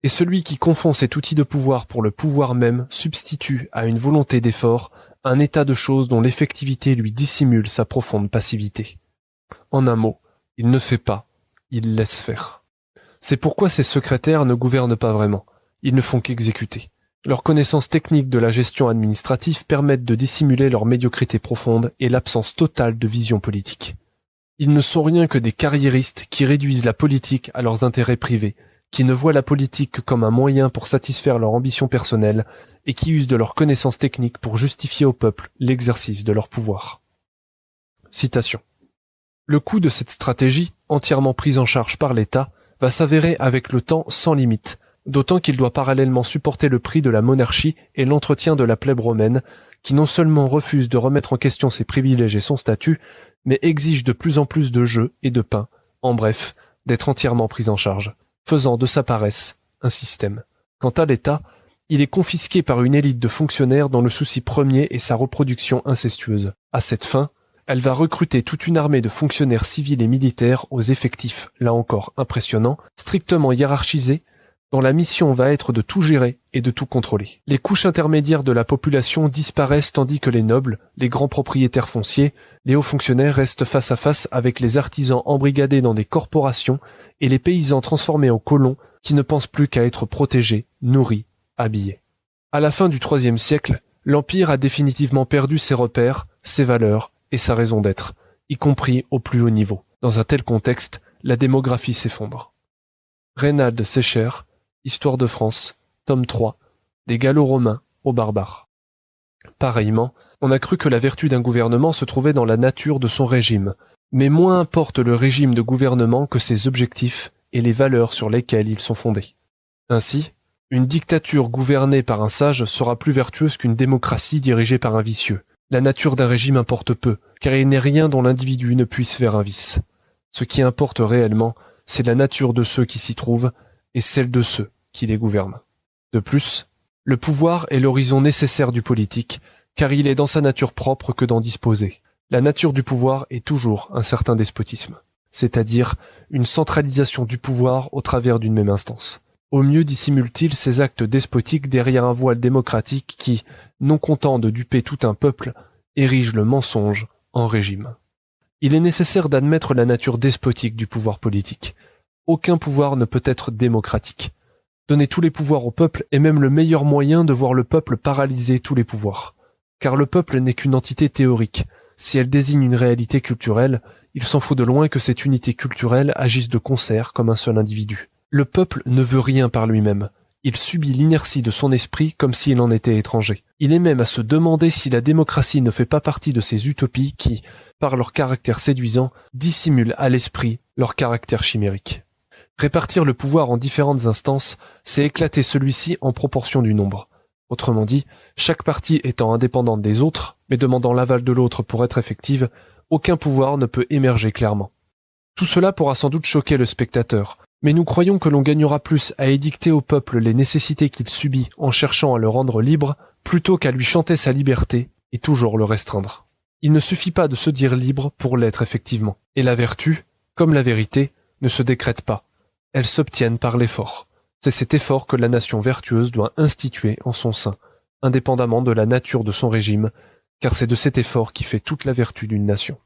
Et celui qui confond cet outil de pouvoir pour le pouvoir même substitue à une volonté d'effort un état de choses dont l'effectivité lui dissimule sa profonde passivité. En un mot, il ne fait pas, il laisse faire. C'est pourquoi ces secrétaires ne gouvernent pas vraiment. Ils ne font qu'exécuter. Leurs connaissances techniques de la gestion administrative permettent de dissimuler leur médiocrité profonde et l'absence totale de vision politique. Ils ne sont rien que des carriéristes qui réduisent la politique à leurs intérêts privés, qui ne voient la politique que comme un moyen pour satisfaire leur ambition personnelle et qui usent de leurs connaissances techniques pour justifier au peuple l'exercice de leur pouvoir. Citation. Le coût de cette stratégie, entièrement prise en charge par l'État, va s'avérer avec le temps sans limite, d'autant qu'il doit parallèlement supporter le prix de la monarchie et l'entretien de la plèbe romaine, qui non seulement refuse de remettre en question ses privilèges et son statut, mais exige de plus en plus de jeux et de pain, en bref, d'être entièrement pris en charge, faisant de sa paresse un système. Quant à l'État, il est confisqué par une élite de fonctionnaires dont le souci premier est sa reproduction incestueuse. À cette fin, elle va recruter toute une armée de fonctionnaires civils et militaires aux effectifs, là encore impressionnants, strictement hiérarchisés, dont la mission va être de tout gérer et de tout contrôler. Les couches intermédiaires de la population disparaissent tandis que les nobles, les grands propriétaires fonciers, les hauts fonctionnaires restent face à face avec les artisans embrigadés dans des corporations et les paysans transformés en colons qui ne pensent plus qu'à être protégés, nourris, habillés. À la fin du IIIe siècle, l'Empire a définitivement perdu ses repères, ses valeurs et sa raison d'être, y compris au plus haut niveau. Dans un tel contexte, la démographie s'effondre. Reynald Secher, Histoire de France, tome 3, des Gallo-Romains aux barbares. Pareillement, on a cru que la vertu d'un gouvernement se trouvait dans la nature de son régime, mais moins importe le régime de gouvernement que ses objectifs et les valeurs sur lesquelles ils sont fondés. Ainsi, une dictature gouvernée par un sage sera plus vertueuse qu'une démocratie dirigée par un vicieux. La nature d'un régime importe peu, car il n'est rien dont l'individu ne puisse faire un vice. Ce qui importe réellement, c'est la nature de ceux qui s'y trouvent et celle de ceux qui les gouvernent. De plus, le pouvoir est l'horizon nécessaire du politique, car il est dans sa nature propre que d'en disposer. La nature du pouvoir est toujours un certain despotisme, c'est-à-dire une centralisation du pouvoir au travers d'une même instance. Au mieux dissimule-t-il ses actes despotiques derrière un voile démocratique qui, non content de duper tout un peuple, érige le mensonge en régime. Il est nécessaire d'admettre la nature despotique du pouvoir politique. Aucun pouvoir ne peut être démocratique. Donner tous les pouvoirs au peuple est même le meilleur moyen de voir le peuple paralyser tous les pouvoirs. Car le peuple n'est qu'une entité théorique. Si elle désigne une réalité culturelle, il s'en faut de loin que cette unité culturelle agisse de concert comme un seul individu. Le peuple ne veut rien par lui-même. Il subit l'inertie de son esprit comme s'il en était étranger. Il est même à se demander si la démocratie ne fait pas partie de ces utopies qui, par leur caractère séduisant, dissimulent à l'esprit leur caractère chimérique. Répartir le pouvoir en différentes instances, c'est éclater celui-ci en proportion du nombre. Autrement dit, chaque partie étant indépendante des autres, mais demandant l'aval de l'autre pour être effective, aucun pouvoir ne peut émerger clairement. Tout cela pourra sans doute choquer le spectateur, mais nous croyons que l'on gagnera plus à édicter au peuple les nécessités qu'il subit en cherchant à le rendre libre, plutôt qu'à lui chanter sa liberté et toujours le restreindre. Il ne suffit pas de se dire libre pour l'être effectivement, et la vertu, comme la vérité, ne se décrète pas. Elles s'obtiennent par l'effort. C'est cet effort que la nation vertueuse doit instituer en son sein, indépendamment de la nature de son régime, car c'est de cet effort qui fait toute la vertu d'une nation.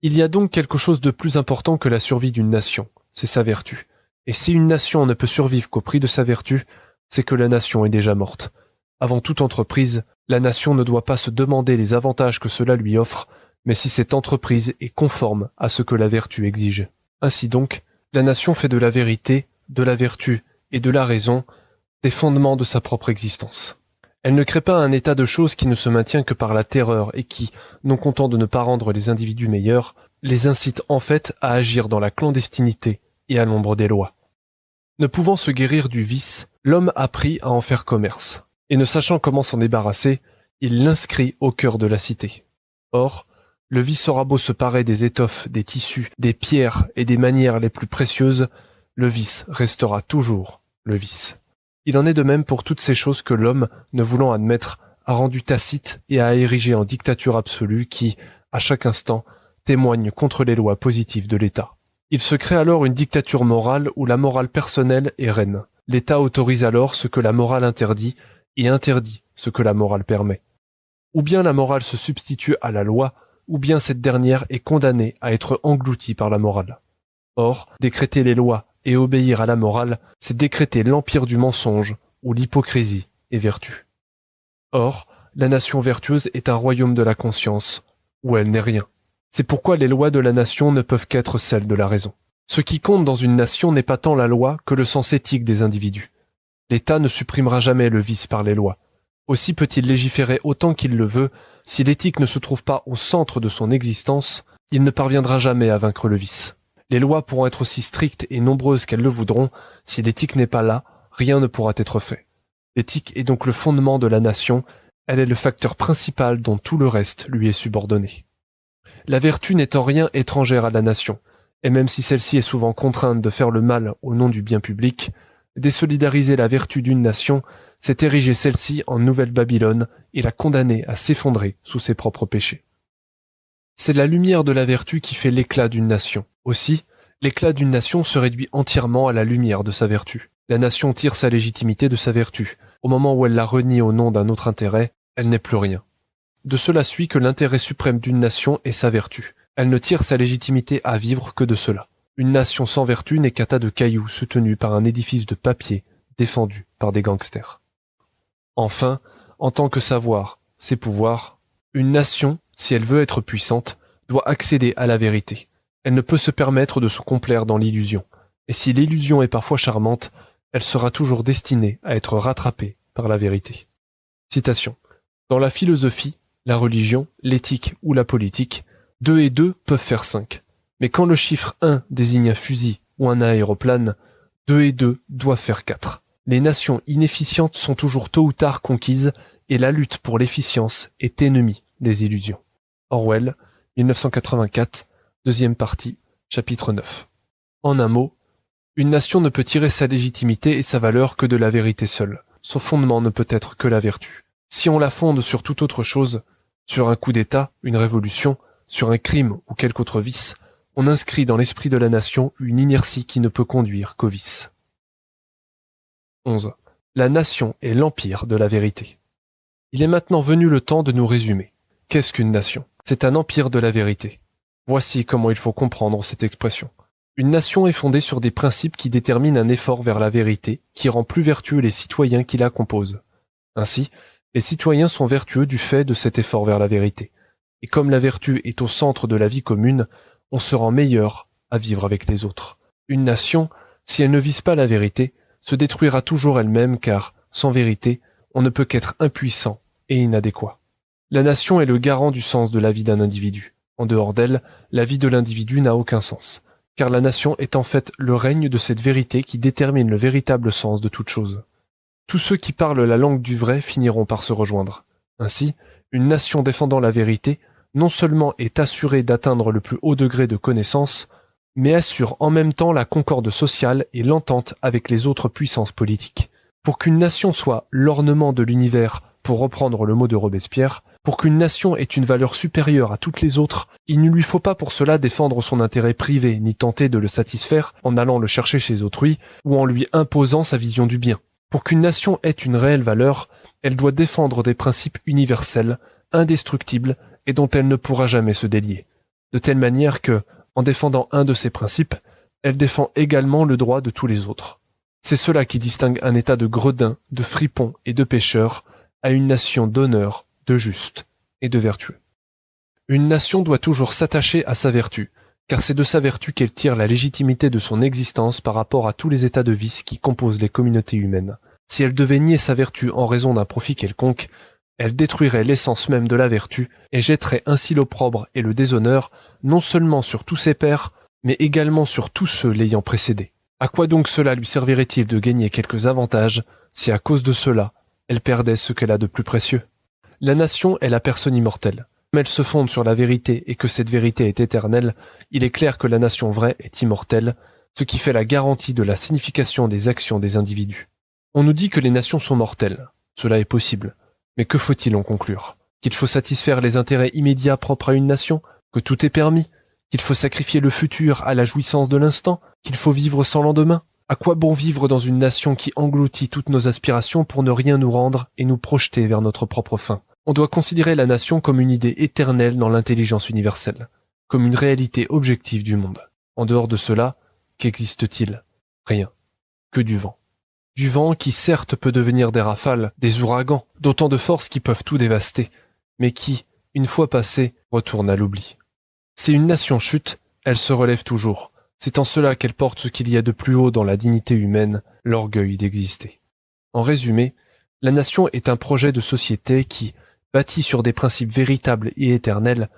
Il y a donc quelque chose de plus important que la survie d'une nation, c'est sa vertu. Et si une nation ne peut survivre qu'au prix de sa vertu, c'est que la nation est déjà morte. Avant toute entreprise, la nation ne doit pas se demander les avantages que cela lui offre, mais si cette entreprise est conforme à ce que la vertu exige. Ainsi donc, la nation fait de la vérité, de la vertu et de la raison des fondements de sa propre existence. Elle ne crée pas un état de choses qui ne se maintient que par la terreur et qui, non content de ne pas rendre les individus meilleurs, les incite en fait à agir dans la clandestinité et à l'ombre des lois. Ne pouvant se guérir du vice, l'homme apprit à en faire commerce, et ne sachant comment s'en débarrasser, il l'inscrit au cœur de la cité. Or, le vice aura beau se parer des étoffes, des tissus, des pierres et des manières les plus précieuses, le vice restera toujours le vice. Il en est de même pour toutes ces choses que l'homme, ne voulant admettre, a rendues tacites et a érigées en dictature absolue qui, à chaque instant, témoignent contre les lois positives de l'État. Il se crée alors une dictature morale où la morale personnelle est reine. L'État autorise alors ce que la morale interdit et interdit ce que la morale permet. Ou bien la morale se substitue à la loi, ou bien cette dernière est condamnée à être engloutie par la morale. Or, décréter les lois et obéir à la morale, c'est décréter l'empire du mensonge, où l'hypocrisie est vertu. Or, la nation vertueuse est un royaume de la conscience, où elle n'est rien. C'est pourquoi les lois de la nation ne peuvent qu'être celles de la raison. Ce qui compte dans une nation n'est pas tant la loi que le sens éthique des individus. L'État ne supprimera jamais le vice par les lois. Aussi peut-il légiférer autant qu'il le veut, si l'éthique ne se trouve pas au centre de son existence, il ne parviendra jamais à vaincre le vice. Les lois pourront être aussi strictes et nombreuses qu'elles le voudront, si l'éthique n'est pas là, rien ne pourra être fait. L'éthique est donc le fondement de la nation, elle est le facteur principal dont tout le reste lui est subordonné. La vertu n'est en rien étrangère à la nation, et même si celle-ci est souvent contrainte de faire le mal au nom du bien public, désolidariser la vertu d'une nation, c'est ériger celle-ci en nouvelle Babylone et la condamner à s'effondrer sous ses propres péchés. C'est la lumière de la vertu qui fait l'éclat d'une nation. Aussi, l'éclat d'une nation se réduit entièrement à la lumière de sa vertu. La nation tire sa légitimité de sa vertu. Au moment où elle la renie au nom d'un autre intérêt, elle n'est plus rien. De cela suit que l'intérêt suprême d'une nation est sa vertu. Elle ne tire sa légitimité à vivre que de cela. Une nation sans vertu n'est qu'un tas de cailloux soutenus par un édifice de papier défendu par des gangsters. Enfin, en tant que savoir, c'est pouvoir, une nation, si elle veut être puissante, doit accéder à la vérité. Elle ne peut se permettre de se complaire dans l'illusion. Et si l'illusion est parfois charmante, elle sera toujours destinée à être rattrapée par la vérité. Citation. Dans la philosophie, la religion, l'éthique ou la politique, 2 et 2 peuvent faire 5. Mais quand le chiffre 1 désigne un fusil ou un aéroplane, 2 et 2 doivent faire 4. Les nations inefficientes sont toujours tôt ou tard conquises et la lutte pour l'efficience est ennemie des illusions. Orwell, 1984, deuxième partie, chapitre 9. En un mot, une nation ne peut tirer sa légitimité et sa valeur que de la vérité seule. Son fondement ne peut être que la vertu. Si on la fonde sur toute autre chose, sur un coup d'État, une révolution, sur un crime ou quelque autre vice, on inscrit dans l'esprit de la nation une inertie qui ne peut conduire qu'au vice. 11. La nation est l'empire de la vérité. Il est maintenant venu le temps de nous résumer. Qu'est-ce qu'une nation ? C'est un empire de la vérité. Voici comment il faut comprendre cette expression. Une nation est fondée sur des principes qui déterminent un effort vers la vérité, qui rend plus vertueux les citoyens qui la composent. Ainsi, les citoyens sont vertueux du fait de cet effort vers la vérité. Et comme la vertu est au centre de la vie commune, on se rend meilleur à vivre avec les autres. Une nation, si elle ne vise pas la vérité, se détruira toujours elle-même car, sans vérité, on ne peut qu'être impuissant et inadéquat. La nation est le garant du sens de la vie d'un individu. En dehors d'elle, la vie de l'individu n'a aucun sens, car la nation est en fait le règne de cette vérité qui détermine le véritable sens de toute chose. Tous ceux qui parlent la langue du vrai finiront par se rejoindre. Ainsi, une nation défendant la vérité non seulement est assurée d'atteindre le plus haut degré de connaissance, mais assure en même temps la concorde sociale et l'entente avec les autres puissances politiques. Pour qu'une nation soit l'ornement de l'univers, pour reprendre le mot de Robespierre, pour qu'une nation ait une valeur supérieure à toutes les autres, il ne lui faut pas pour cela défendre son intérêt privé, ni tenter de le satisfaire en allant le chercher chez autrui ou en lui imposant sa vision du bien. Pour qu'une nation ait une réelle valeur, elle doit défendre des principes universels, indestructibles et dont elle ne pourra jamais se délier. De telle manière que, en défendant un de ces principes, elle défend également le droit de tous les autres. C'est cela qui distingue un État de gredins, de fripons et de pécheurs à une nation d'honneur, de juste et de vertueux. Une nation doit toujours s'attacher à sa vertu, car c'est de sa vertu qu'elle tire la légitimité de son existence par rapport à tous les états de vice qui composent les communautés humaines. Si elle devait nier sa vertu en raison d'un profit quelconque, elle détruirait l'essence même de la vertu et jetterait ainsi l'opprobre et le déshonneur non seulement sur tous ses pairs, mais également sur tous ceux l'ayant précédé. À quoi donc cela lui servirait-il de gagner quelques avantages si à cause de cela, elle perdait ce qu'elle a de plus précieux ? La nation est la personne immortelle. Comme elle se fonde sur la vérité et que cette vérité est éternelle, il est clair que la nation vraie est immortelle, ce qui fait la garantie de la signification des actions des individus. On nous dit que les nations sont mortelles. Cela est possible. Mais que faut-il en conclure ? Qu'il faut satisfaire les intérêts immédiats propres à une nation ? Que tout est permis ? Qu'il faut sacrifier le futur à la jouissance de l'instant ? Qu'il faut vivre sans lendemain ? À quoi bon vivre dans une nation qui engloutit toutes nos aspirations pour ne rien nous rendre et nous projeter vers notre propre fin ? On doit considérer la nation comme une idée éternelle dans l'intelligence universelle, comme une réalité objective du monde. En dehors de cela, qu'existe-t-il ? Rien. Que du vent. Du vent qui certes peut devenir des rafales, des ouragans, d'autant de force qui peuvent tout dévaster, mais qui, une fois passé, retourne à l'oubli. Si une nation chute, elle se relève toujours. C'est en cela qu'elle porte ce qu'il y a de plus haut dans la dignité humaine, l'orgueil d'exister. En résumé, la nation est un projet de société qui, bâti sur des principes véritables et éternels,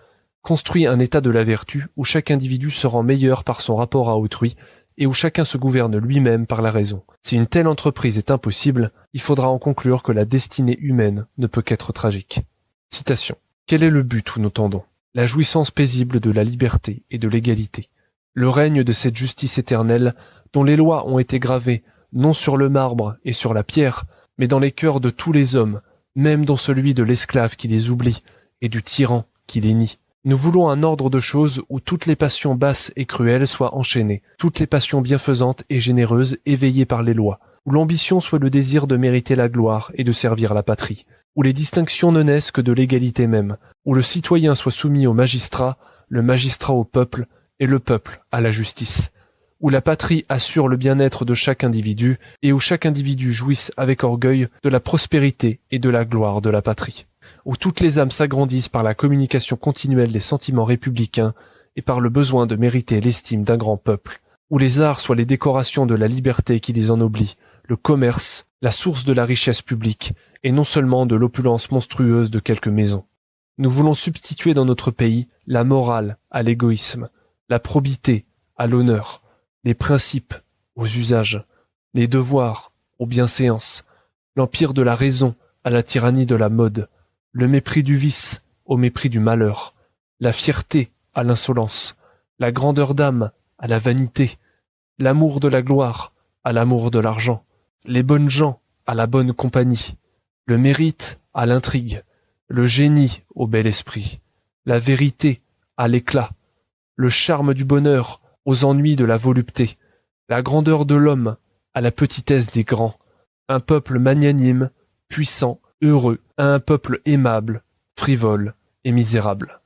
construit un état de la vertu où chaque individu se rend meilleur par son rapport à autrui et où chacun se gouverne lui-même par la raison. Si une telle entreprise est impossible, il faudra en conclure que la destinée humaine ne peut qu'être tragique. Citation. Quel est le but où nous tendons ? La jouissance paisible de la liberté et de l'égalité. Le règne de cette justice éternelle dont les lois ont été gravées non sur le marbre et sur la pierre, mais dans les cœurs de tous les hommes, même dans celui de l'esclave qui les oublie et du tyran qui les nie. Nous voulons un ordre de choses où toutes les passions basses et cruelles soient enchaînées, toutes les passions bienfaisantes et généreuses éveillées par les lois, où l'ambition soit le désir de mériter la gloire et de servir la patrie, où les distinctions ne naissent que de l'égalité même, où le citoyen soit soumis au magistrat, le magistrat au peuple et le peuple à la justice, où la patrie assure le bien-être de chaque individu et où chaque individu jouisse avec orgueil de la prospérité et de la gloire de la patrie, où toutes les âmes s'agrandissent par la communication continuelle des sentiments républicains et par le besoin de mériter l'estime d'un grand peuple, où les arts soient les décorations de la liberté qui les ennoblit, le commerce, la source de la richesse publique, et non seulement de l'opulence monstrueuse de quelques maisons. Nous voulons substituer dans notre pays la morale à l'égoïsme, la probité à l'honneur, les principes aux usages, les devoirs aux bienséances, l'empire de la raison à la tyrannie de la mode, le mépris du vice au mépris du malheur, la fierté à l'insolence, la grandeur d'âme à la vanité, l'amour de la gloire à l'amour de l'argent, les bonnes gens à la bonne compagnie, le mérite à l'intrigue, le génie au bel esprit, la vérité à l'éclat, le charme du bonheur aux ennuis de la volupté, la grandeur de l'homme à la petitesse des grands, un peuple magnanime, puissant, heureux, à un peuple aimable, frivole et misérable.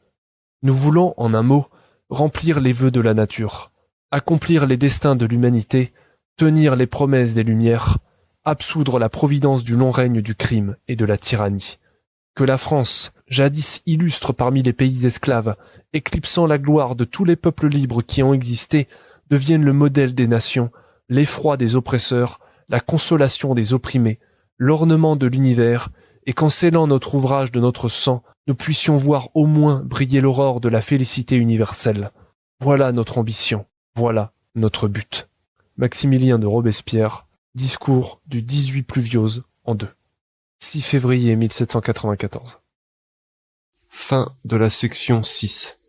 Nous voulons, en un mot, remplir les vœux de la nature, accomplir les destins de l'humanité, tenir les promesses des Lumières, absoudre la providence du long règne du crime et de la tyrannie. Que la France, jadis illustre parmi les pays esclaves, éclipsant la gloire de tous les peuples libres qui ont existé, devienne le modèle des nations, l'effroi des oppresseurs, la consolation des opprimés, l'ornement de l'univers, et qu'en scellant notre ouvrage de notre sang, nous puissions voir au moins briller l'aurore de la félicité universelle. Voilà notre ambition, voilà notre but. Maximilien de Robespierre, discours du 18 Pluviose en 2. 6 février 1794. Fin de la section 6.